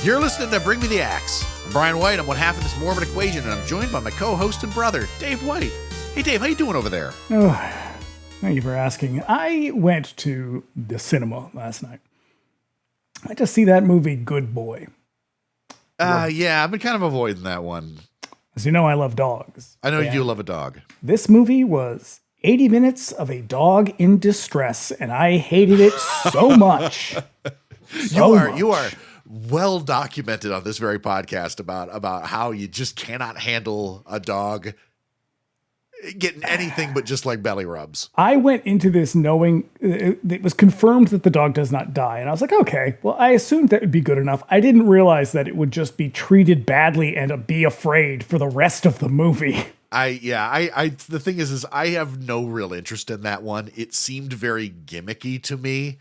You're listening to Bring Me the Axe. I'm Brian White. I'm one half of this morbid equation, and I'm joined by my co-host and brother, Dave White. Hey, Dave, how you doing over there? Oh, thank you for asking. I went to the cinema last night. I went to see that movie, Good Boy. Yeah, I've been kind of avoiding that one. As you know, I love dogs. I know you do love a dog. This movie was 80 minutes of a dog in distress, and I hated it so much. You are well documented on this very podcast about how you just cannot handle a dog getting anything but just like belly rubs. I went into this knowing it was confirmed that the dog does not die. And I was like, okay, well, I assumed that would be good enough. I didn't realize that it would just be treated badly and be afraid for the rest of the movie. The thing is I have no real interest in that one. It seemed very gimmicky to me.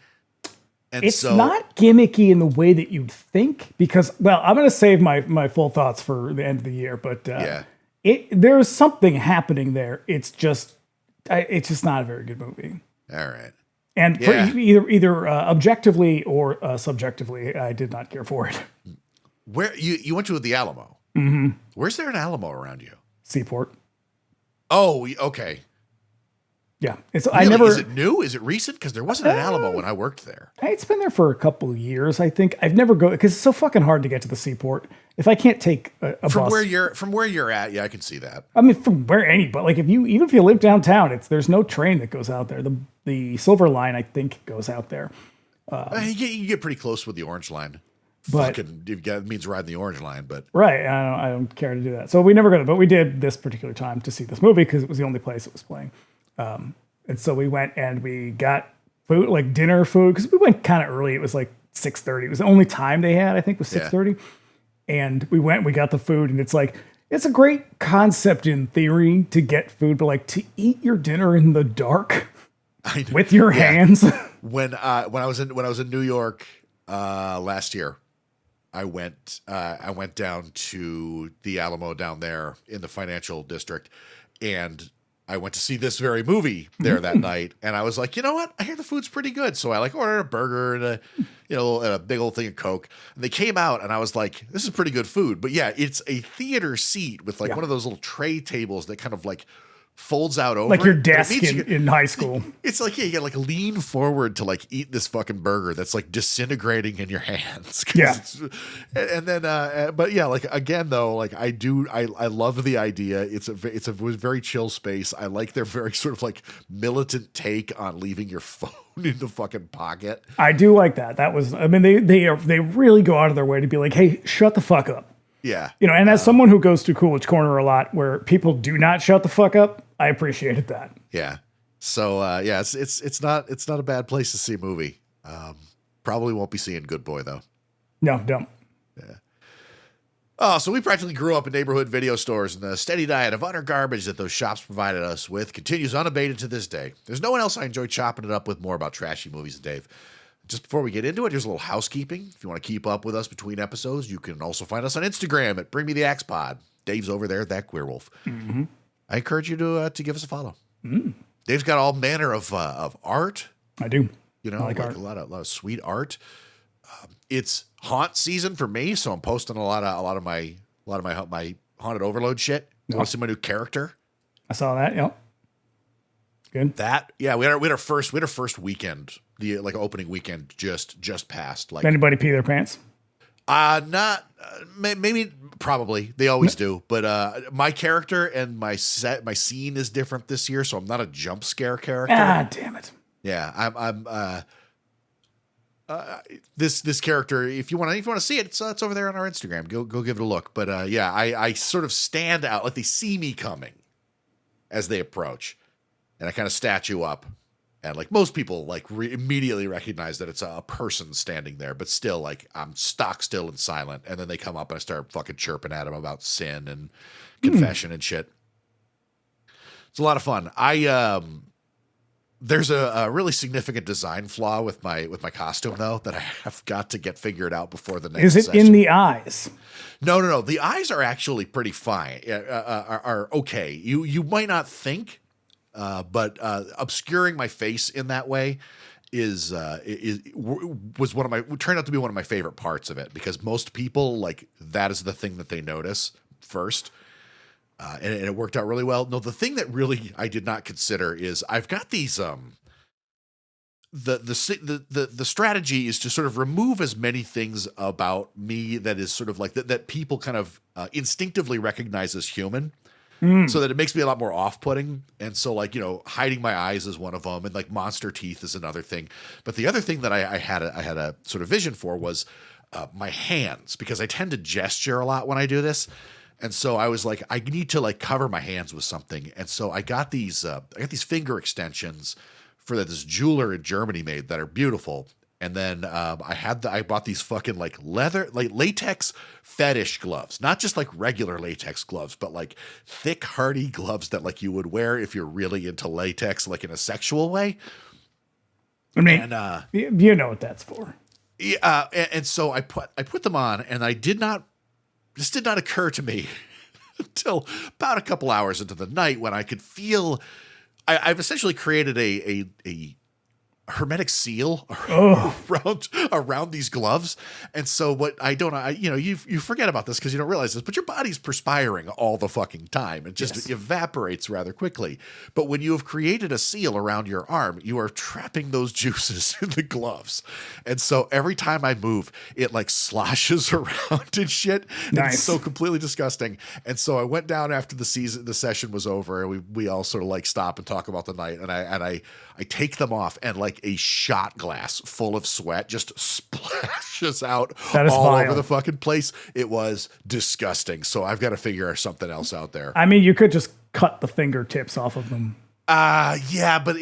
And it's not gimmicky in the way that you'd think because, well, I'm going to save my full thoughts for the end of the year, but there's something happening there. It's just not a very good movie. All right. And for either objectively or subjectively, I did not care for it. Where you went to the Alamo? Mm-hmm. Where's there an Alamo around you? Seaport. Oh, okay. Yeah. Really? Is it new? Is it recent? Because there wasn't an Alamo when I worked there. It's been there for a couple of years, I think. I've never go because it's so fucking hard to get to the Seaport. If I can't take a bus from where you're at, yeah, I can see that. I mean, from where but like even if you live downtown, there's no train that goes out there. The Silver Line, I think, goes out there. You get pretty close with the Orange Line. But it means riding the Orange Line, but right, I don't care to do that. So we never go, but we did this particular time to see this movie because it was the only place it was playing. And so we went and we got food, like dinner food, because we went kind of early. It was like 6:30. It was the only time they had, I think, was 6:30. And we got the food, and it's a great concept in theory to get food, but like to eat your dinner in the dark with your hands. When I was in New York last year, I went down to the Alamo down there in the financial district, and I went to see this very movie there that night, and I was like, you know what? I hear the food's pretty good, so I ordered a burger and a big old thing of Coke. And they came out, and I was like, this is pretty good food. But yeah, it's a theater seat with one of those little tray tables that kind of folds out over like your desk in high school. It's you gotta lean forward to eat this fucking burger that's disintegrating in your hands. Yeah. And then but yeah, again though, I love the idea. It's a very chill space. I like their very sort of militant take on leaving your phone in the fucking pocket. I do like that. That was, I mean, they really go out of their way to be like, hey, shut the fuck up. Yeah. And as someone who goes to Coolidge Corner a lot where people do not shut the fuck up, I appreciated that. Yeah. So, it's not a bad place to see a movie. Probably won't be seeing Good Boy though. No, don't. Yeah. Oh, so we practically grew up in neighborhood video stores, and the steady diet of utter garbage that those shops provided us with continues unabated to this day. There's no one else I enjoy chopping it up with more about trashy movies than Dave. Just before we get into it, here's a little housekeeping. If you want to keep up with us between episodes, you can also find us on Instagram at Bring Me the Axe Pod. Dave's over there, that queer wolf. Mm-hmm. I encourage you to give us a follow. Mm. Dave's got all manner of art. I do. I like art. a lot of sweet art. It's haunt season for me, so I'm posting a lot of my haunted overload shit. You want to see my new character? I saw that. Yep. Good. We had our first weekend, the opening weekend just passed. Did anybody pee their pants? Maybe probably they always do, but my character and my scene is different this year, so I'm not a jump scare character. Ah, damn it. Yeah, I'm this character. If you want to see it, it's over there on our Instagram. Go give it a look. But I sort of stand out, they see me coming as they approach. And I kind of statue up, and most people immediately recognize that it's a person standing there, but still I'm stock still and silent. And then they come up and I start fucking chirping at them about sin and confession and shit. It's a lot of fun. There's a really significant design flaw with my costume though that I have got to get figured out before the next. Is it session. in the eyes? No. The eyes are actually pretty fine. Are okay. You might not think. But obscuring my face in that way was turned out to be one of my favorite parts of it, because most people, like, that is the thing that they notice first. And it worked out really well. No, the thing that really I did not consider is I've got these the strategy is to sort of remove as many things about me that is sort of like that people kind of instinctively recognize as human. So that it makes me a lot more off-putting. And so, like, you know, hiding my eyes is one of them, and like monster teeth is another thing. But the other thing that I had a sort of vision for was my hands, because I tend to gesture a lot when I do this. And so I was like, I need to like cover my hands with something. And so I got these finger extensions that this jeweler in Germany made that are beautiful. And then I bought these fucking like latex fetish gloves, not just like regular latex gloves, but like thick, hardy gloves that like you would wear if you're really into latex, like in a sexual way. I mean, and, you know what that's for. Yeah, and so I put them on, and this did not occur to me until about a couple hours into the night, when I could feel I've essentially created a hermetic seal around these gloves. And so what you forget about this because you don't realize this, but your body's perspiring all the fucking time. It just evaporates rather quickly. But when you have created a seal around your arm, you are trapping those juices in the gloves. And so every time I move, it like sloshes around and shit. Nice. It's so completely disgusting. And so I went down after the session was over, and we all sort of like stop and talk about the night. And I take them off, and like a shot glass full of sweat just splashes out all over the fucking place. It was disgusting. So I've got to figure something else out there. I mean, you could just cut the fingertips off of them. Yeah, but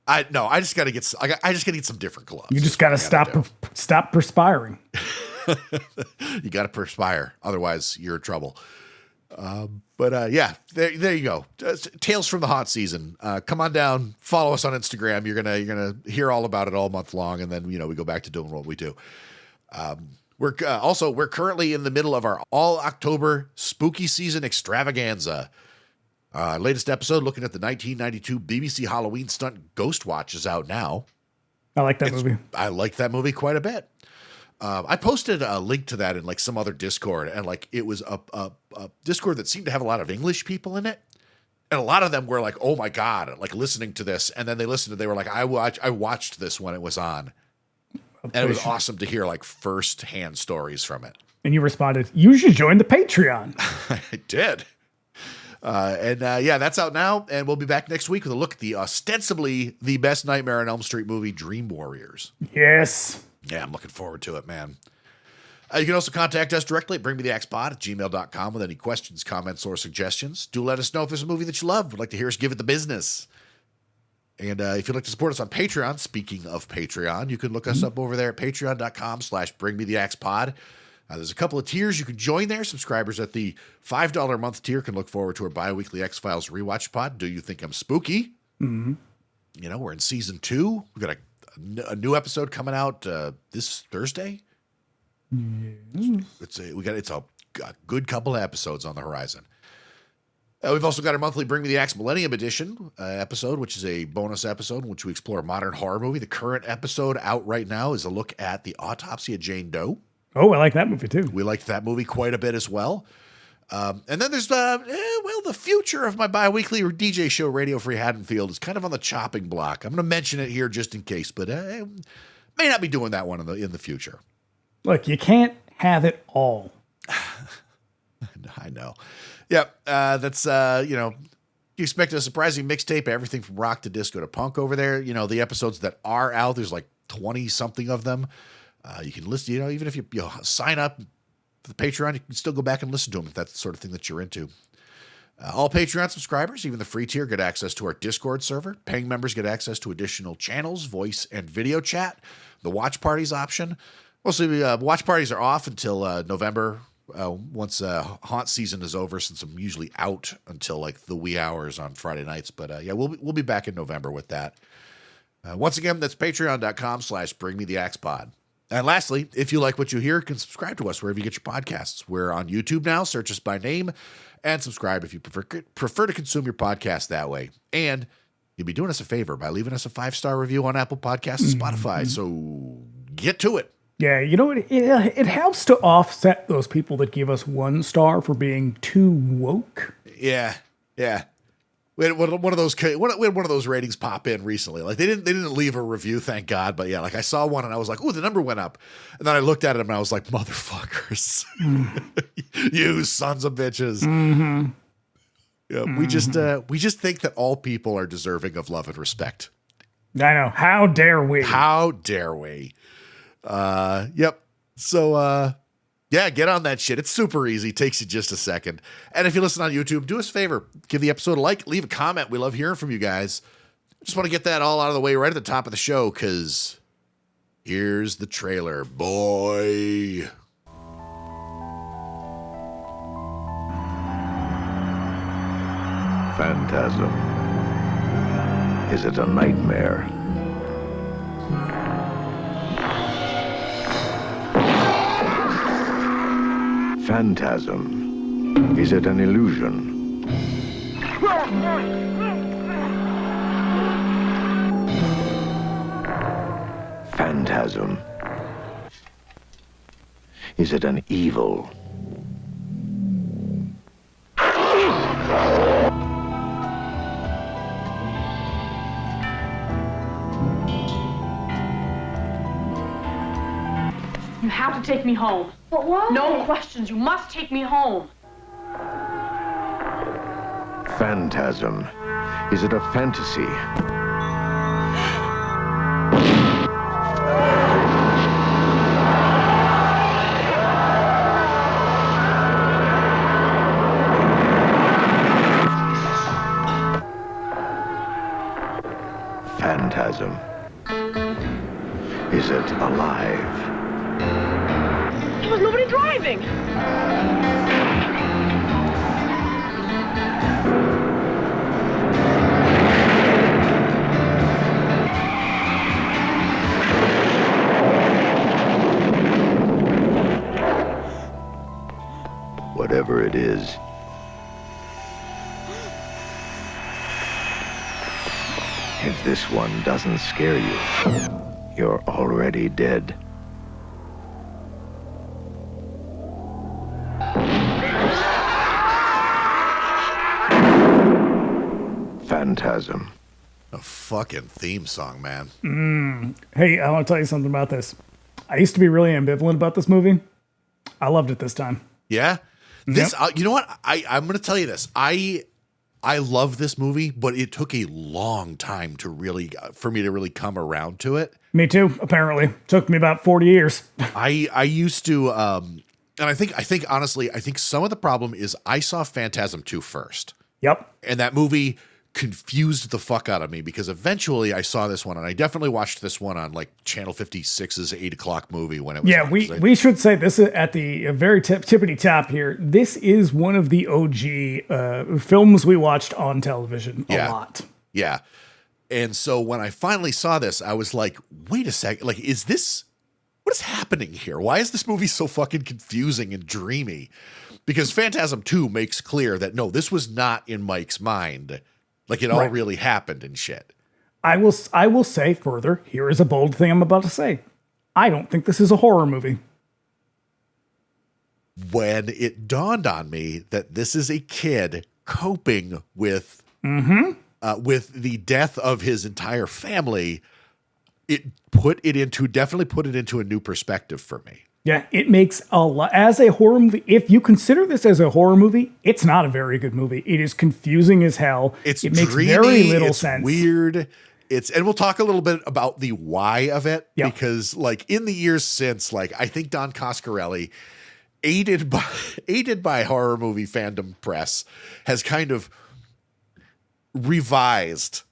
I just got to get. I just got to get some different gloves. You just got to stop perspiring. You got to perspire, otherwise you're in trouble. But there you go. Tales from the hot season. Come on down, follow us on Instagram. You're gonna hear all about it all month long, and then we go back to doing what we do. We're currently in the middle of our all October spooky season extravaganza. Latest episode looking at the 1992 BBC Halloween stunt Ghost Watch is out now. I like that movie. I like that movie quite a bit. I posted a link to that in like some other Discord, and like it was a Discord that seemed to have a lot of English people in it, and a lot of them were like, "Oh my god!" like listening to this, and then they were like, "I watched this when it was on," and it was awesome to hear like first-hand stories from it. And you responded, "You should join the Patreon." I did. That's out now, and we'll be back next week with a look at the ostensibly the best Nightmare on Elm Street movie, Dream Warriors. Yes. Yeah, I'm looking forward to it, man. You can also contact us directly at bringmetheaxepod@gmail.com with any questions, comments, or suggestions. Do let us know if there's a movie that you love. We'd like to hear us give it the business. And if you'd like to support us on Patreon, speaking of Patreon, you can look us up over there at patreon.com/bringmetheaxepod. There's a couple of tiers you can join there. Subscribers at the $5 a month tier can look forward to our bi-weekly X-Files rewatch pod. Do You Think I'm Spooky? Mm-hmm. We're in season 2. We've got a new episode coming out this Thursday. It's a good couple of episodes on the horizon. We've also got our monthly Bring Me the Axe Millennium Edition episode, which is a bonus episode in which we explore a modern horror movie. The current episode out right now is a look at The Autopsy of Jane Doe. Oh, I like that movie too. We liked that movie quite a bit as well. And then there's the future of my bi-weekly DJ show, Radio Free Haddonfield, is kind of on the chopping block. I'm going to mention it here just in case, but may not be doing that one in the future. Look, you can't have it all. I know. Yep. That's you expect a surprising mixtape, everything from rock to disco to punk over there. The episodes that are out, there's like 20 something of them. You can listen, even if you sign up for the Patreon, you can still go back and listen to them if that's the sort of thing that you're into. All Patreon subscribers, even the free tier, get access to our Discord server. Paying members get access to additional channels, voice and video chat, the watch parties option. Mostly watch parties are off until November, once haunt season is over, since I'm usually out until like the wee hours on Friday nights. But we'll be back in November with that. Once again, that's patreon.com/bringmetheaxepod. And lastly, if you like what you hear, you can subscribe to us wherever you get your podcasts. We're on YouTube now. Search us by name and subscribe if you prefer to consume your podcast that way. And you'd be doing us a favor by leaving us a 5-star review on Apple Podcasts and Spotify. So get to it. Yeah, you know, it helps to offset those people that give us 1 star for being too woke. Yeah. We had one of those ratings pop in recently. Like they didn't leave a review, thank God. But yeah, like I saw one and I was like, "Ooh, the number went up." And then I looked at it and I was like, "Motherfuckers, you sons of bitches." Mm-hmm. Yeah, we just think that all people are deserving of love and respect. I know. How dare we? How dare we? Yep. So, yeah, get on that shit. It's super easy. Takes you just a second. And if you listen on YouTube, do us a favor. Give the episode a like. Leave a comment. We love hearing from you guys. Just want to get that all out of the way right at the top of the show because here's the trailer, boy. Phantasm. Is it a nightmare? Phantasm. Is it an illusion? Phantasm. Is it an evil? You have to take me home. But why? No questions. You must take me home. Phantasm. Is it a fantasy? Phantasm. Is it alive? There was nobody driving. Whatever it is, if this one doesn't scare you, you're already dead. Phantasm. A fucking theme song, man. Hey, I want to tell you something about this. I used to be really ambivalent about this movie. I loved it this time. Yeah. This, you know what? I'm going to tell you this. I love this movie, but it took a long time to really, for me to really come around to it. Me too, apparently. Took me about 40 years. I used to, and I think honestly, I think some of the problem is I saw Phantasm 2 first. Yep. And that movie confused the fuck out of me because eventually I saw this one and I definitely watched this one on like Channel 56's 8 o'clock movie when it was. Yeah, on, we should say this is at the very tippity top here. This is one of the OG films we watched on television a lot. Yeah. And so when I finally saw this, I was like, wait a second, like, what is happening here? Why is this movie so fucking confusing and dreamy? Because Phantasm 2 makes clear that no, this was not in Mike's mind. Like it all really happened and shit. I will say further, here is a bold thing I'm about to say. I don't think this is a horror movie. When it dawned on me that this is a kid coping with the death of his entire family, it definitely put it into a new perspective for me. Yeah, it makes a lot as a horror movie. If you consider this as a horror movie, it's not a very good movie. It is confusing as hell. It makes very little sense. Weird. And we'll talk a little bit about the why of it because, like, in the years since, like, I think Don Coscarelli, aided by horror movie fandom press, has kind of revised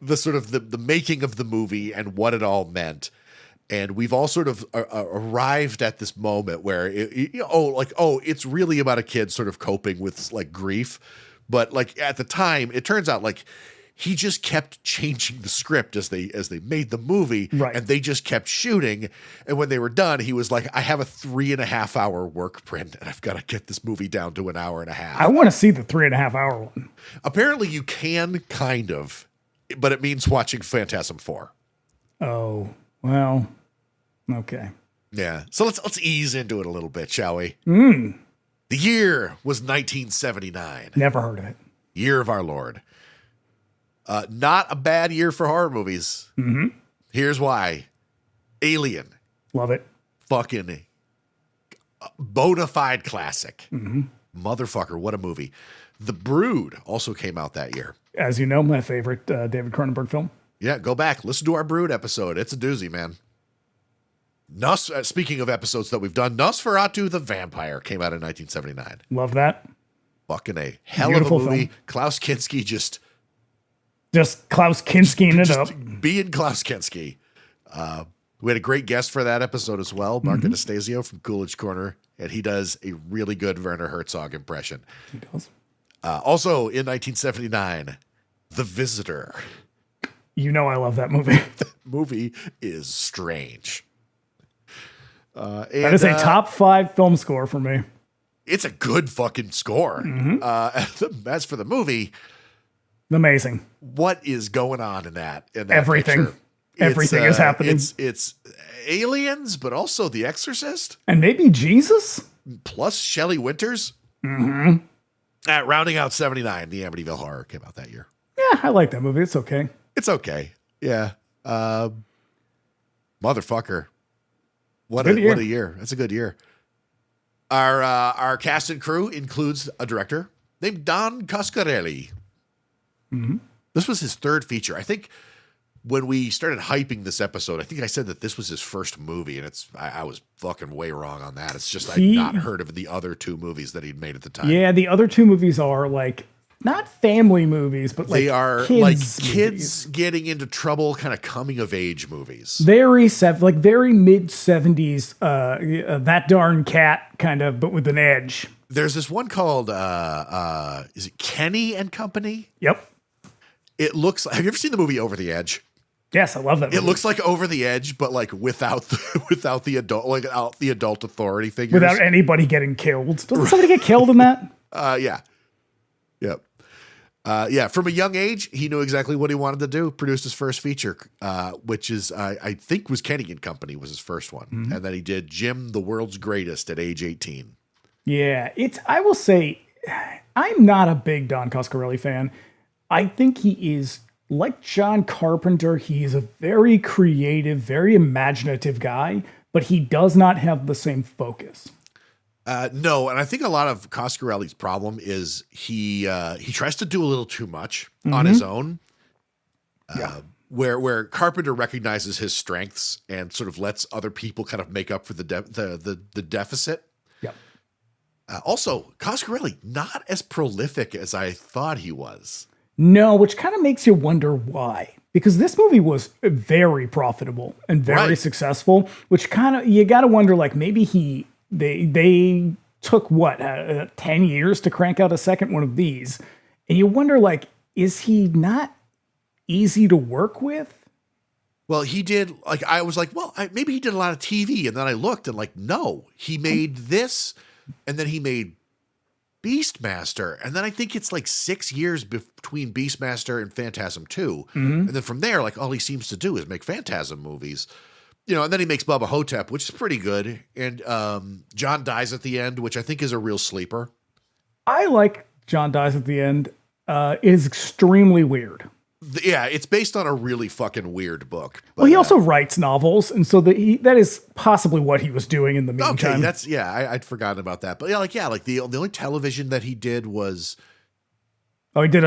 the sort of the making of the movie and what it all meant. And we've all sort of arrived at this moment where, it's really about a kid sort of coping with like grief. But like at the time, it turns out like he just kept changing the script as they made the movie, and they just kept shooting. And when they were done, he was like, I have a 3.5 hour work print and I've got to get this movie down to an hour and a half. I want to see the 3.5 hour one. Apparently you can kind of, but it means watching Phantasm 4. Oh, well, okay. Yeah. So let's ease into it a little bit, shall we? The year was 1979. Never heard of it. Year of our Lord. Not a bad year for horror movies. Here's why. Alien. Love it. Fucking bona fide classic. Motherfucker, what a movie. The Brood also came out that year. As you know, my favorite David Cronenberg film. Yeah, go back. Listen to our Brood episode. It's a doozy, man. Speaking of episodes that we've done, Nosferatu the Vampire came out in 1979. Love that. Fucking a hell Beautiful of a movie. film. Klaus Kinski just Klaus Kinskiing it up. being Klaus Kinski. We had a great guest for that episode as well, Mark Anastasio from Coolidge Corner, and he does a really good Werner Herzog impression. He does. Also in 1979, The Visitor. You know I love that movie. Movie is strange. That is a top 5 film score for me. It's a good fucking score. As for the movie, Amazing. what is going on in that? Everything. Picture? Everything is happening. It's aliens, but also The Exorcist, And maybe Jesus? plus Shelley Winters. Rounding out 79, the Amityville Horror came out that year. Yeah, I like that movie. It's okay. It's okay. Yeah. Motherfucker. What Good a year. That's a good year. Our cast and crew includes a director named Don Coscarelli. This was his third feature. I think when we started hyping this episode, I think I said that this was his first movie, and I was fucking way wrong on that. It's just I'd not heard of the other 2 movies that he'd made at the time. Yeah, the other 2 movies are like not family movies, but like They are kids like movies. kids getting into trouble, kind of coming of age movies. Very mid 70s, that darn cat kind of, but with an edge. There's this one called is it Kenny and Company? Yep. It looks like, have you ever seen the movie Over the Edge? Yes, I love that movie. It looks like Over the Edge, but like without the adult, like out the adult authority figures. Without anybody getting killed. Doesn't somebody get killed in that? Yeah. Yep. Yeah. From a young age, he knew exactly what he wanted to do. Produced his first feature, which is I think was Kenny and Company was his first one, and then he did Jim the World's Greatest at age 18. Yeah, I will say, I'm not a big Don Coscarelli fan. I think he is, like John Carpenter, he is a very creative, very imaginative guy, but he does not have the same focus. No, and I think a lot of Coscarelli's problem is he tries to do a little too much on his own. Where Carpenter recognizes his strengths and sort of lets other people kind of make up for the deficit. Yep. Also, Coscarelli not as prolific as I thought he was. No, which kind of makes you wonder why. Because this movie was very profitable and very successful, which kind of, you got to wonder, like, maybe they took 10 years to crank out a second one of these. And you wonder, like, is he not easy to work with? Well, he did, like, I was like, well, maybe he did a lot of TV. And then I looked and like, no, he made this and then he made Beastmaster. And then I think it's like 6 years between Beastmaster and Phantasm 2. And then from there, like, all he seems to do is make Phantasm movies. You know, and then he makes Bubba Hotep, which is pretty good. And John Dies at the End, which I think is a real sleeper. I like John Dies at the End. It is extremely weird. Yeah, it's based on a really fucking weird book. But, Well, he also writes novels, and so that is possibly what he was doing in the meantime. Okay, I'd forgotten about that. But like the only television that he did was he did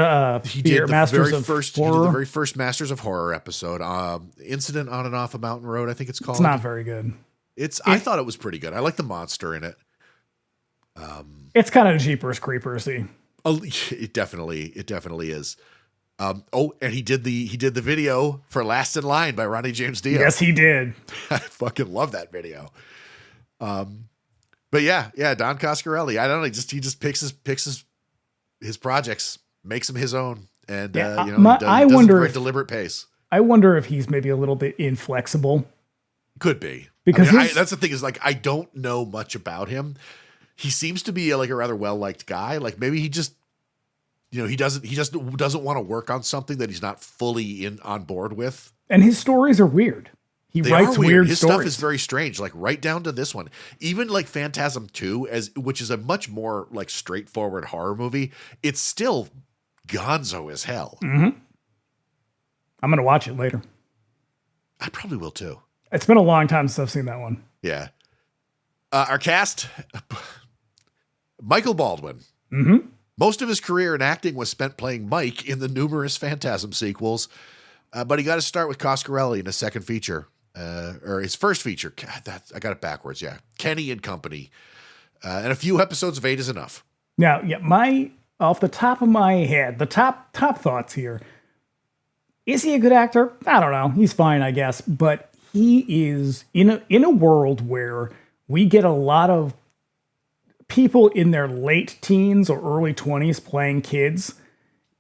he did the Masters very of first he did Horror. the very first Masters of Horror episode, Incident on and Off a Mountain Road, I think it's called. It's not very good. I thought it was pretty good. I like the monster in it. It's kind of Jeepers Creepers-y. Oh, it definitely is. And he did the video for Last in Line by Ronnie James Dio. Yes, he did. I fucking love that video. But yeah, Don Coscarelli. I don't know, he just picks his projects, makes them his own, and he does it at a very deliberate pace. I wonder if he's maybe a little bit inflexible. Could be, Because that's the thing is, like, I don't know much about him. He seems to be like a rather well liked guy. Like, maybe he just he doesn't want to work on something that he's not fully on board with. And his stories are weird. He writes weird His stories. stuff is very strange, like right down to this one. Even like Phantasm 2, which is a much more like straightforward horror movie, it's still gonzo as hell. Mm-hmm. I'm going to watch it later. I probably will too. It's been a long time since I've seen that one. Yeah. Our cast, Michael Baldwin. Mm-hmm. Most of his career in acting was spent playing Mike in the numerous Phantasm sequels, but he got to start with Coscarelli in his second feature. Or his first feature. God, I got it backwards. Yeah. Kenny and Company. And a few episodes of 8 is enough. Now, off the top of my head, the top thoughts here. Is he a good actor? I don't know. He's fine, I guess. But he is in a world where we get a lot of people in their late teens or early 20s playing kids.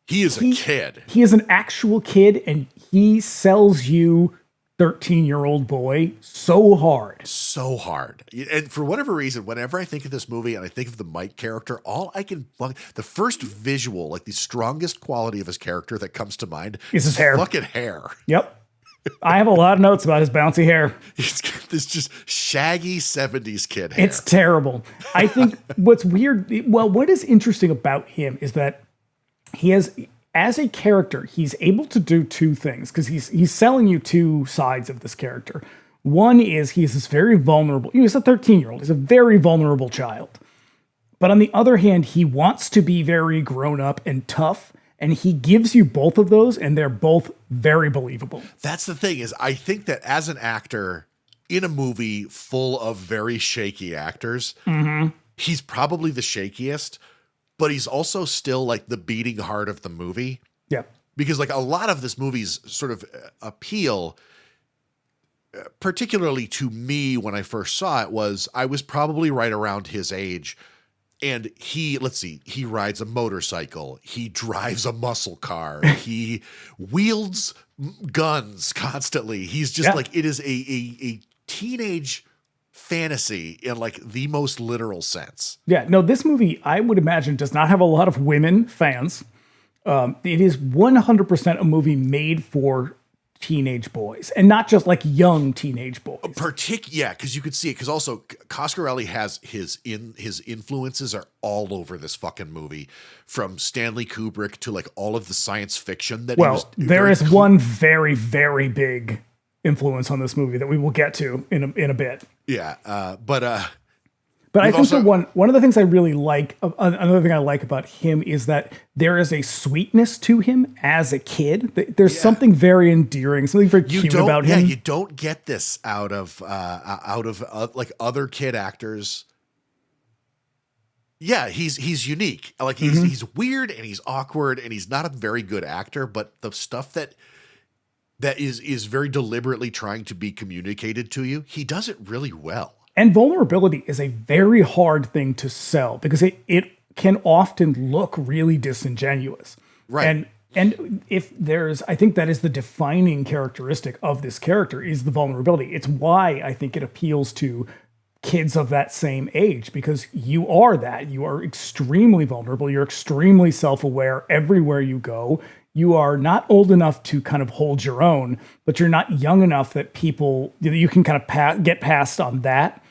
He is a kid. He is an actual kid, and he sells you 13-year-old boy so hard. So hard. And for whatever reason, whenever I think of this movie and I think of the Mike character, the first visual, like the strongest quality of his character that comes to mind is his hair. Fucking hair. Yep. I have a lot of notes about his bouncy hair. He's got this just shaggy 70s kid hair. It's terrible. I think what is interesting about him is that he has, as a character, he's able to do two things, because he's selling you two sides of this character. One is he's this very vulnerable, he's a 13-year-old, he's a very vulnerable child. But on the other hand, he wants to be very grown up and tough, and he gives you both of those, and they're both very believable. That's the thing, is I think that as an actor in a movie full of very shaky actors, he's probably the shakiest, but he's also still like the beating heart of the movie. Yeah. Because like a lot of this movie's sort of appeal, particularly to me when I first saw it, was I was probably right around his age. And he rides a motorcycle. He drives a muscle car. He wields guns constantly. He's just like, it is a teenage fantasy in like the most literal sense. Yeah, no, this movie, I would imagine, does not have a lot of women fans. It is 100% a movie made for teenage boys, and not just like young teenage boys. Because you could see it. Because also Coscarelli has his influences are all over this fucking movie, from Stanley Kubrick to like all of the science fiction that. There is one very, very big influence on this movie that we will get to in a bit. Yeah, but I think one of the things I really like, another thing I like about him is that there is a sweetness to him as a kid. There's something very endearing, something very cute about him. Yeah, you don't get this out of like other kid actors. Yeah, he's unique. Like he's weird and he's awkward and he's not a very good actor, but the stuff that is very deliberately trying to be communicated to you, he does it really well. And vulnerability is a very hard thing to sell, because it can often look really disingenuous. Right. And I think that is the defining characteristic of this character, is the vulnerability. It's why I think it appeals to kids of that same age, because you are extremely vulnerable. You're extremely self-aware everywhere you go. You are not old enough to kind of hold your own, but you're not young enough that you can kind of get past on that.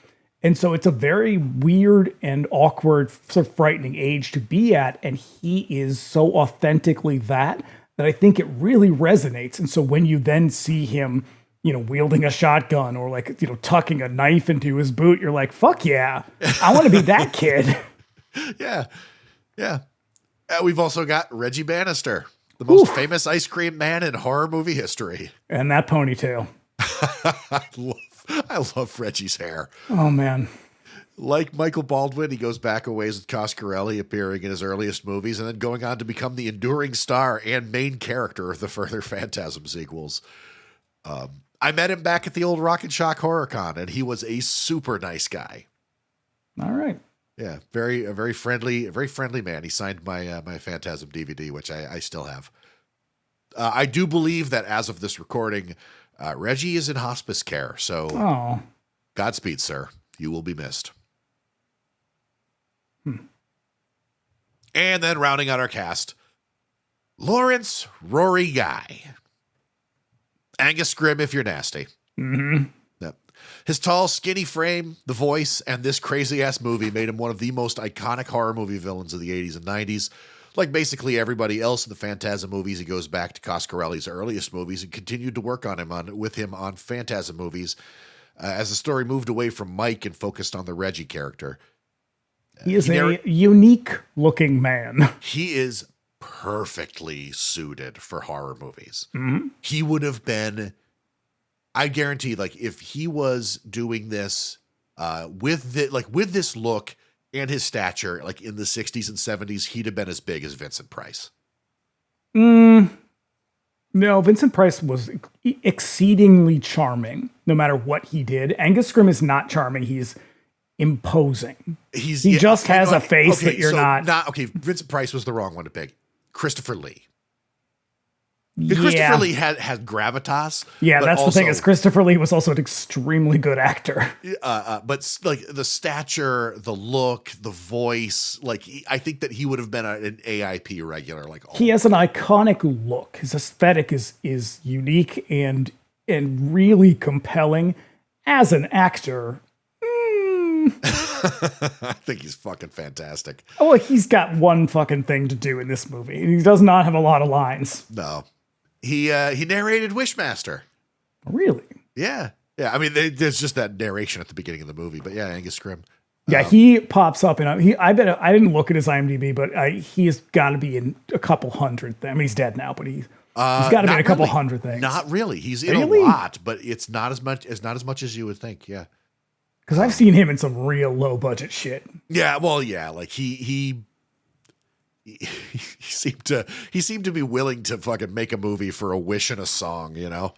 And so it's a very weird and awkward, sort of frightening age to be at. And he is so authentically that I think it really resonates. And so when you then see him, wielding a shotgun or like, tucking a knife into his boot, you're like, fuck yeah, I want to be that kid. Yeah. Yeah. We've also got Reggie Bannister, the most famous ice cream man in horror movie history. And that ponytail. I love Reggie's hair. Oh, man. Like Michael Baldwin, he goes back a ways with Coscarelli, appearing in his earliest movies and then going on to become the enduring star and main character of the further Phantasm sequels. I met him back at the old Rock and Shock Horror Con, and he was a super nice guy. All right. Yeah, a very friendly man. He signed my my Phantasm DVD, which I still have. I do believe that as of this recording, Reggie is in hospice care. So, Godspeed, sir. You will be missed. And then rounding out our cast, Lawrence Rory Guy. Angus Scrimm if you're nasty. Mm-hmm. Yep. His tall, skinny frame, the voice, and this crazy-ass movie made him one of the most iconic horror movie villains of the 80s and 90s. Like basically everybody else in the Phantasm movies, he goes back to Coscarelli's earliest movies and continued to work with him on Phantasm movies as the story moved away from Mike and focused on the Reggie character. He is a unique-looking man. He is perfectly suited for horror movies. Mm-hmm. He would have been, I guarantee, like if he was doing this with this look and his stature, like in the 60s and 70s, he'd have been as big as Vincent Price. No, Vincent Price was exceedingly charming, no matter what he did. Angus Scrimm is not charming. He's imposing. He just has a face that you're not. Okay, Vincent Price was the wrong one to pick. Christopher Lee. Christopher Lee had gravitas. Yeah, that's the thing. Is Christopher Lee was also an extremely good actor. But like the stature, the look, the voice, like I think that he would have been an AIP regular. Like he has an iconic look. His aesthetic is unique and really compelling. As an actor, I think he's fucking fantastic. Oh, he's got one fucking thing to do in this movie. He does not have a lot of lines. No. He narrated Wishmaster. Really? Yeah. Yeah. I mean, there's just that narration at the beginning of the movie, but yeah, Angus Scrimm. Yeah, he pops up in I didn't look at his IMDb, but he's got to be in a couple hundred things. I mean, he's dead now, but he's got to be in a couple hundred things. Not really. He's in a lot, but it's not as much as you would think. Yeah. Because I've seen him in some real low budget shit. Yeah, well, yeah, like he seemed to be willing to fucking make a movie for a wish and a song, you know.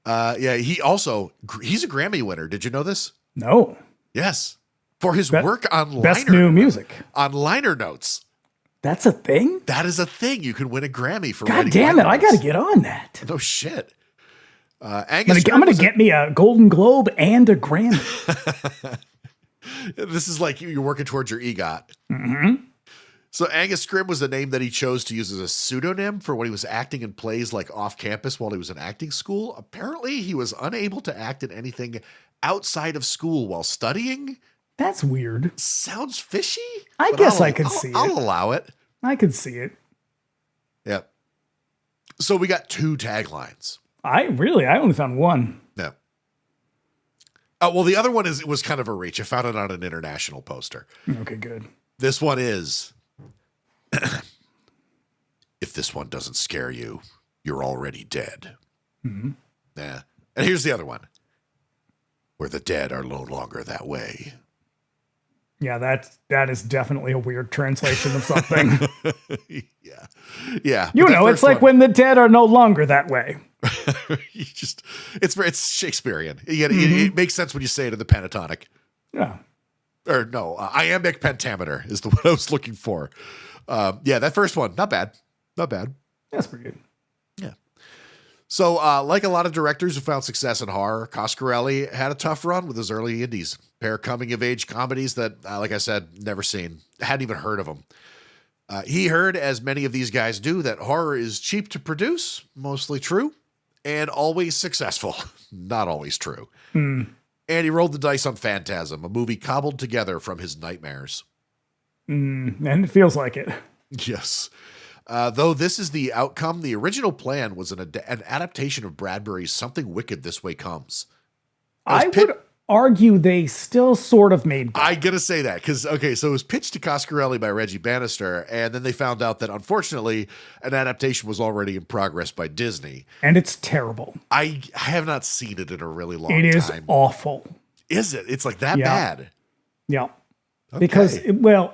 Yeah, he's a Grammy winner. Did you know this? No. Yes, for his work on best new music on liner notes. That's a thing. That is a thing. You can win a Grammy for. God damn it! I got to get on that. No shit. I'm going to get me a Golden Globe and a Grammy. This is like you're working towards your EGOT. Mm-hmm. So Angus Scrimm was the name that he chose to use as a pseudonym for when he was acting in plays like off campus while he was in acting school. Apparently, he was unable to act in anything outside of school while studying. That's weird. Sounds fishy. I guess I could see it. I'll allow it. I could see it. Yep. So we got 2 taglines. I only found one. Yeah. Well, the other one was kind of a reach. I found it on an international poster. Okay, good. This one is, if this one doesn't scare you, you're already dead. Mm-hmm. Yeah. And here's the other one. Where the dead are no longer that way. Yeah, that is definitely a weird translation of something. Yeah. Yeah. You know, it's like when the dead are no longer that way. It's Shakespearean. It makes sense when you say it in the pentatonic. Yeah. Or no, iambic pentameter is the one I was looking for. Yeah, that first one, not bad. Not bad. That's pretty good. Yeah. So, like a lot of directors who found success in horror, Coscarelli had a tough run with his early indies. Pair of coming-of-age comedies that, like I said, never seen. Hadn't even heard of them. He heard, as many of these guys do, that horror is cheap to produce, mostly true, and always successful. Not always true. Mm. And he rolled the dice on Phantasm, a movie cobbled together from his nightmares. And it feels like it. Yes. Though this is the outcome, the original plan was an adaptation of Bradbury's Something Wicked This Way Comes. I would argue they still sort of made that. I'm going to say that because, okay, so it was pitched to Coscarelli by Reggie Bannister, and then they found out that, unfortunately, an adaptation was already in progress by Disney. And it's terrible. I have not seen it in a really long time. It is awful. Is it? It's like that bad? Yeah. Okay. Because,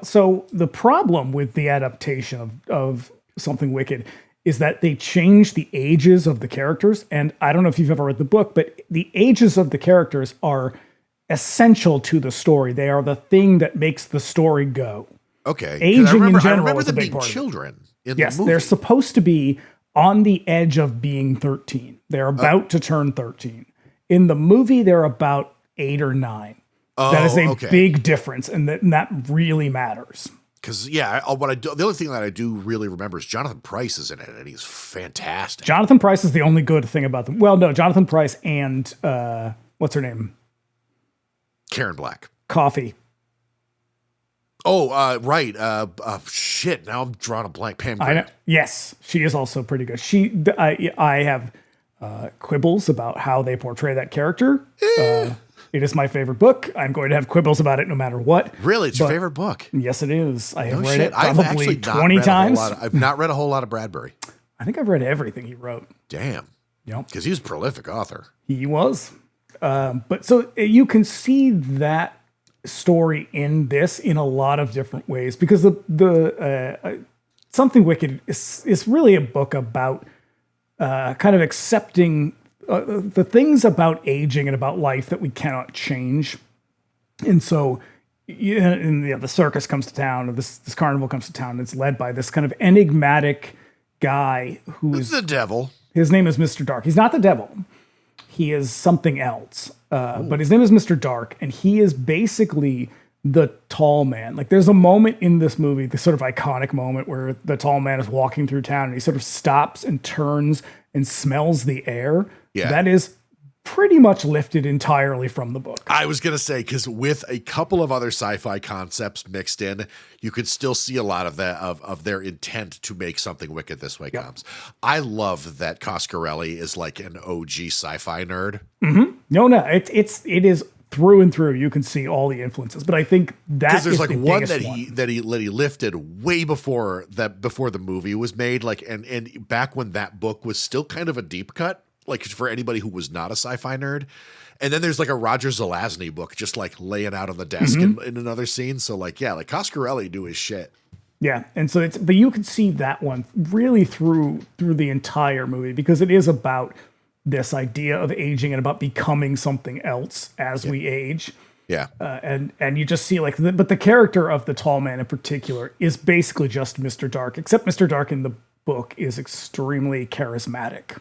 so the problem with the adaptation of Something Wicked is that they changed the ages of the characters. And I don't know if you've ever read the book, but the ages of the characters are essential to the story. They are the thing that makes the story go. Okay. Aging in general I remember is a them big being part of it. children in Yes, the movie. they're supposed to be on the edge of being 13. They're about to turn 13. In the movie, they're about 8 or 9. That is a big difference, and that really matters. Because the only thing that I do really remember is Jonathan Pryce is in it, and he's fantastic. Jonathan Pryce is the only good thing about them. Well, no, Jonathan Pryce and what's her name? Karen Black. Coffee. Oh, right. Shit. Now I'm drawing a blank. Pam I know. Grier. Yes, she is also pretty good. I have quibbles about how they portray that character. It is my favorite book. I'm going to have quibbles about it no matter what. Really? It's your favorite book? Yes, it is. I have No read shit. it probably 20 times. I've not read a whole lot of Bradbury. I think I've read everything he wrote. Damn. Yep. Because he was a prolific author. He was. But so you can see that story in this in a lot of different ways, because the Something Wicked is really a book about kind of accepting the things about aging and about life that we cannot change. And so the circus comes to town, or this carnival comes to town, and it's led by this kind of enigmatic guy who's the devil. His name is Mr. Dark. He's not the devil. He is something else. But his name is Mr. Dark, and he is basically the tall man. Like, there's a moment in this movie, this sort of iconic moment, where the tall man is walking through town and he sort of stops and turns and smells the air. Yeah. That is pretty much lifted entirely from the book. I was going to say, because with a couple of other sci-fi concepts mixed in, you could still see a lot of that of their intent to make Something Wicked this way comes. I love that Coscarelli is like an OG sci-fi nerd. Mm-hmm. No, it is through and through. You can see all the influences, but I think that there's is like the one biggest that he lifted way before the movie was made. Like, and back when that book was still kind of a deep cut, like for anybody who was not a sci-fi nerd. And then there's like a Roger Zelazny book just like laying out on the desk in another scene. So like Coscarelli do his shit. Yeah, and so but you can see that one really through the entire movie, because it is about this idea of aging and about becoming something else as we age. Yeah. And you just see but the character of the tall man in particular is basically just Mr. Dark, except Mr. Dark in the book is extremely charismatic.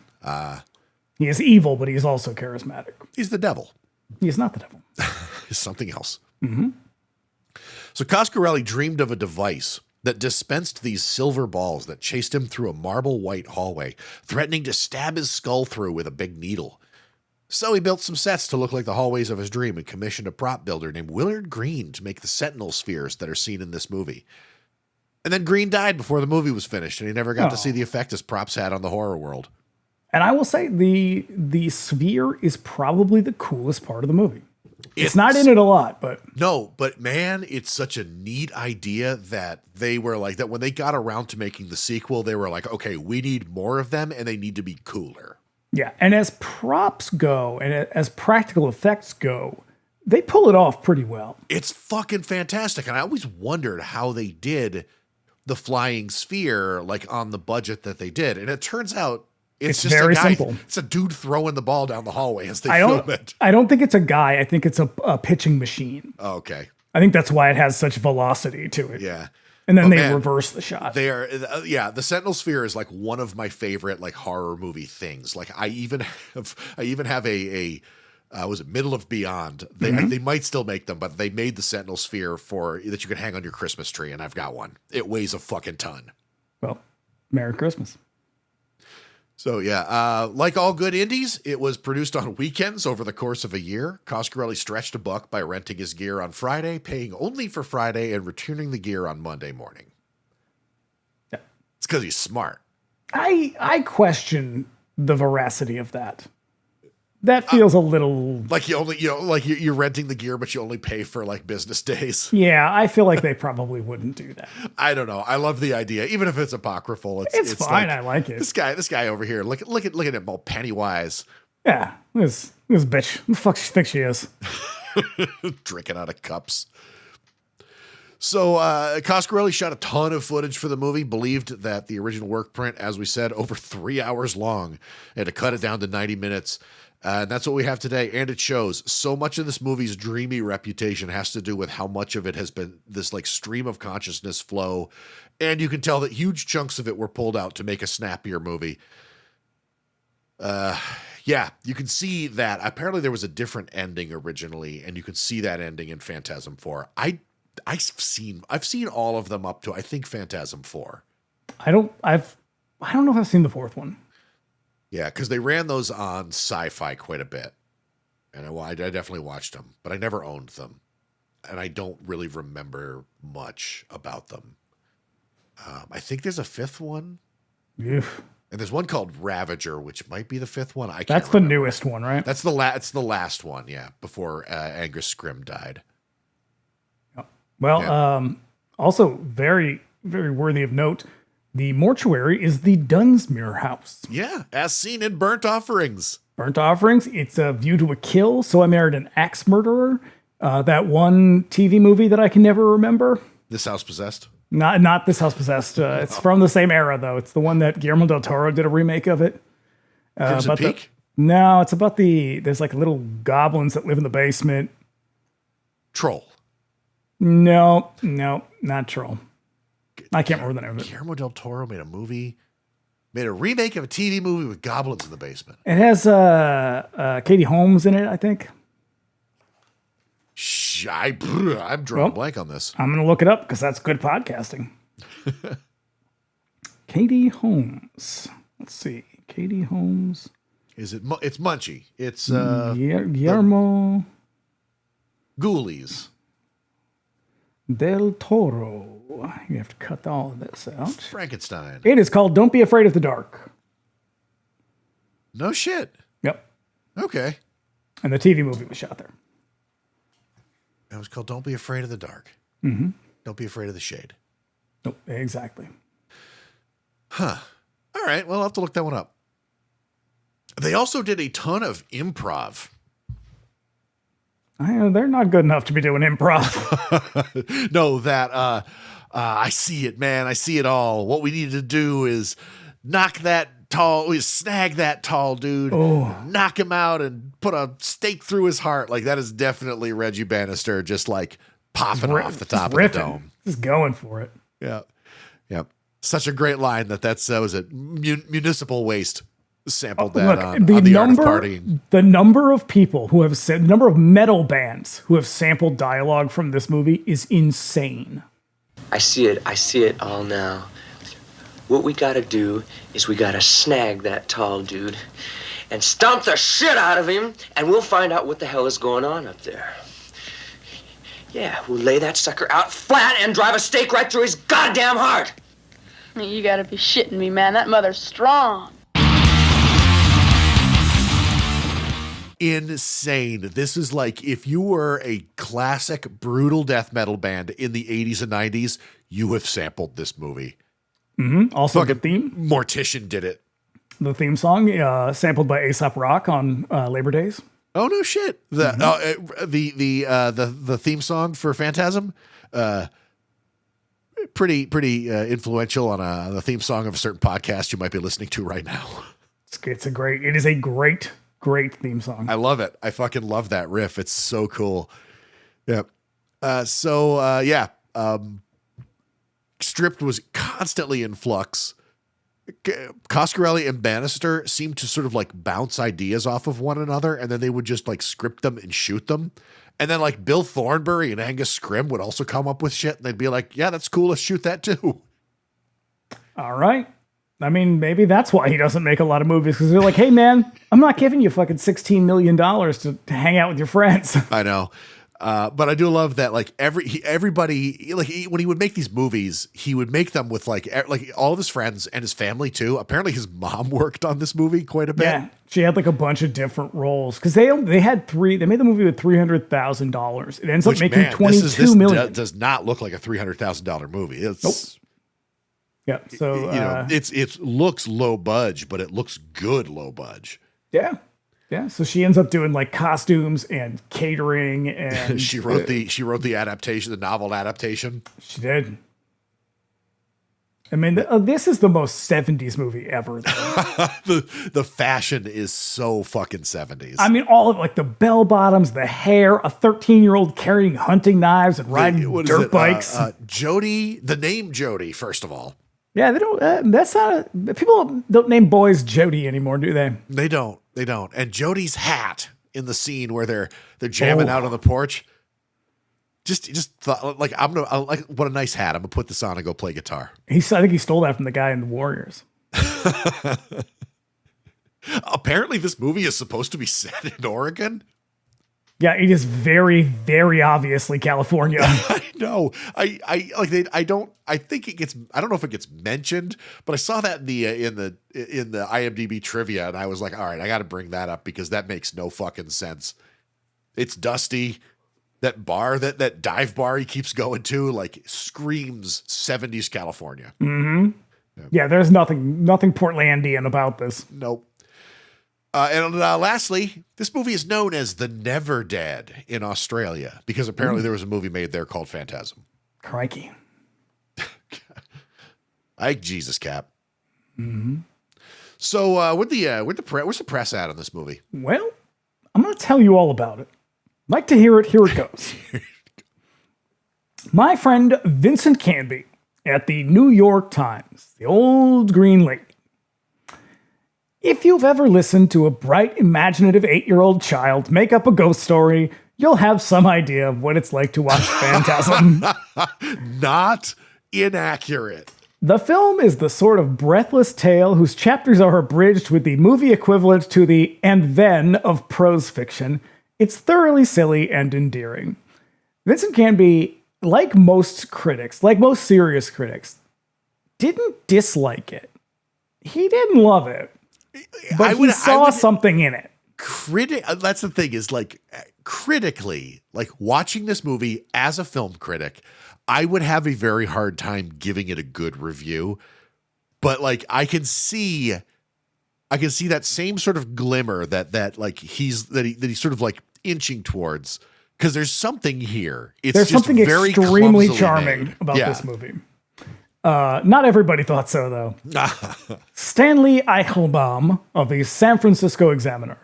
He is evil, but he's also charismatic. He's the devil. He is not the devil. He's something else. Mm-hmm. So Coscarelli dreamed of a device that dispensed these silver balls that chased him through a marble white hallway, threatening to stab his skull through with a big needle. So he built some sets to look like the hallways of his dream and commissioned a prop builder named Willard Green to make the Sentinel Spheres that are seen in this movie. And then Green died before the movie was finished, and he never got to see the effect his props had on the horror world. And I will say the sphere is probably the coolest part of the movie. It's not in it a lot, but no, but man, it's such a neat idea that they were like that when they got around to making the sequel, they were like, okay, we need more of them and they need to be cooler. Yeah. And as props go and as practical effects go, they pull it off pretty well. It's fucking fantastic. And I always wondered how they did the flying sphere, like on the budget that they did. And it turns out it's just very a guy, simple. It's a dude throwing the ball down the hallway as they film it. I don't think it's a guy. I think it's a pitching machine. Oh, okay. I think that's why it has such velocity to it. Yeah. And then reverse the shot. They are, the Sentinel Sphere is like one of my favorite like horror movie things. Like I even have a was it Middle of Beyond? They might still make them, but they made the Sentinel Sphere that you can hang on your Christmas tree, and I've got one. It weighs a fucking ton. Well, Merry Christmas. So yeah, like all good indies, it was produced on weekends over the course of a year. Coscarelli stretched a buck by renting his gear on Friday, paying only for Friday, and returning the gear on Monday morning. Yeah. It's because he's smart. I question the veracity of that. That feels a little like you're renting the gear, but you only pay for like business days. Yeah, I feel like they probably wouldn't do that. I don't know. I love the idea, even if it's apocryphal. It's fine. I like it. This guy over here. Look at him, all Pennywise. Yeah, this bitch. Who the fuck she thinks she is? Drinking out of cups. So Coscarelli shot a ton of footage for the movie, believed that the original work print, as we said, over 3 hours long, and to cut it down to 90 minutes. And that's what we have today. And it shows so much of this movie's dreamy reputation has to do with how much of it has been this like stream of consciousness flow. And you can tell that huge chunks of it were pulled out to make a snappier movie. Yeah, you can see that. Apparently there was a different ending originally, and you can see that ending in Phantasm 4. I've seen all of them up to, I think, Phantasm 4. I don't know if I've seen the fourth one. Yeah, because they ran those on Sci-Fi quite a bit. And I definitely watched them, but I never owned them. And I don't really remember much about them. I think there's a fifth one. Yeah. And there's one called Ravager, which might be the fifth one. That's the newest one, right? That's the last one, yeah, before Angus Scrim died. Well, also very, very worthy of note, the mortuary is the Dunsmuir house. Yeah, as seen in Burnt Offerings. Burnt Offerings. It's a View to a Kill. So I Married an Axe Murderer. That one TV movie that I can never remember. This House Possessed? Not This House Possessed. It's from the same era, though. It's the one that Guillermo del Toro did a remake of it. Crimson Peak? No, it's about there's like little goblins that live in the basement. Troll. No, not Troll. I can't remember the name of it. Guillermo del Toro made a remake of a TV movie with goblins in the basement. It has Katie Holmes in it, I think. I'm drawing a blank on this. I'm going to look it up because that's good podcasting. Katie Holmes. Let's see. Katie Holmes. Is it? It's Munchie. It's Guillermo Ghoulies. del Toro. You have to cut all of this out. Frankenstein. It is called Don't Be Afraid of the Dark. No shit. Yep. Okay. And the TV movie was shot there. It was called Don't Be Afraid of the Dark. Mm-hmm. Don't Be Afraid of the Shade. Nope, exactly. Huh. All right. Well, I'll have to look that one up. They also did a ton of improv. They're not good enough to be doing improv. No, that I see it, man. I see it all. What we need to do is snag that tall dude, knock him out, and put a stake through his heart. Like, that is definitely Reggie Bannister just like popping off the top of the dome. Just going for it. Yeah. Yep. Such a great line that was it. Municipal Waste sampled that on the Art of Partying. The number of people who have said, the number of metal bands who have sampled dialogue from this movie is insane. I see it all now. What we gotta do is we gotta snag that tall dude and stomp the shit out of him, and we'll find out what the hell is going on up there. Yeah, we'll lay that sucker out flat and drive a stake right through his goddamn heart. You gotta be shitting me, man. That mother's strong. Insane. This is like if you were a classic brutal death metal band in the 80s and 90s, you have sampled this movie. Mm-hmm. Also, fucking the theme. Mortician did it. The theme song, sampled by Aesop Rock on Labor Days. Oh no shit! The theme song for Phantasm, pretty influential on the theme song of a certain podcast you might be listening to right now. It is a great theme song. I love it. I fucking love that riff. It's so cool. Yeah. Stripped was constantly in flux. Coscarelli and Bannister seemed to sort of like bounce ideas off of one another, and then they would just like script them and shoot them. And then like Bill Thornbury and Angus Scrim would also come up with shit, and they'd be like, yeah, that's cool. Let's shoot that too. All right. I mean, maybe that's why he doesn't make a lot of movies, because they're like, hey man, I'm not giving you fucking $16 million to hang out with your friends. I know. But I do love that, like everybody, like when he would make these movies, he would make them with like all of his friends and his family too. Apparently, his mom worked on this movie quite a bit. Yeah, she had like a bunch of different roles because they made the movie with $300,000. It ends up making $22 million. Does not look like a $300,000 movie. It's nope. Yeah, so it looks low budge, but it looks good low budge. Yeah. Yeah, so she ends up doing like costumes and catering, and she wrote the adaptation, the novel adaptation. She did. I mean, this is the most 70s movie ever. the fashion is so fucking 70s. I mean, all of like the bell bottoms, the hair, a 13-year-old carrying hunting knives and riding dirt bikes. Jody, the name Jody, first of all. Yeah, they don't. People don't name boys Jody anymore, do they? They don't. And Jody's hat in the scene where they're jamming out on the porch. just thought like what a nice hat. I'm gonna put this on and go play guitar. I think he stole that from the guy in the Warriors. Apparently, this movie is supposed to be set in Oregon. Yeah, it is very, very obviously California. I know. I think it gets. I don't know if it gets mentioned, but I saw that in the IMDb trivia, and I was like, all right, I got to bring that up because that makes no fucking sense. It's dusty. That bar, that dive bar he keeps going to, like screams 70s California. Mm-hmm. Yeah, there's nothing Portlandian about this. Nope. And lastly, this movie is known as The Never Dead in Australia because apparently there was a movie made there called Phantasm. Crikey. Jesus, Cap. Mm-hmm. So, what's the press at on this movie? Well, I'm going to tell you all about it. Like to hear it? Here it goes. My friend Vincent Canby at the New York Times, the old green lady. If you've ever listened to a bright, imaginative 8-year-old child make up a ghost story, you'll have some idea of what it's like to watch Phantasm. Not inaccurate. The film is the sort of breathless tale whose chapters are abridged with the movie equivalent to the "and then" of prose fiction. It's thoroughly silly and endearing. Vincent Canby, like most serious critics, didn't dislike it. He didn't love it. But he saw something in it. That's the thing is like critically, like watching this movie as a film critic, I would have a very hard time giving it a good review. But like I can see that same sort of glimmer that he's sort of like inching towards because there's something here. There's something very extremely charming about this movie. Not everybody thought so, though. Stanley Eichelbaum of the San Francisco Examiner.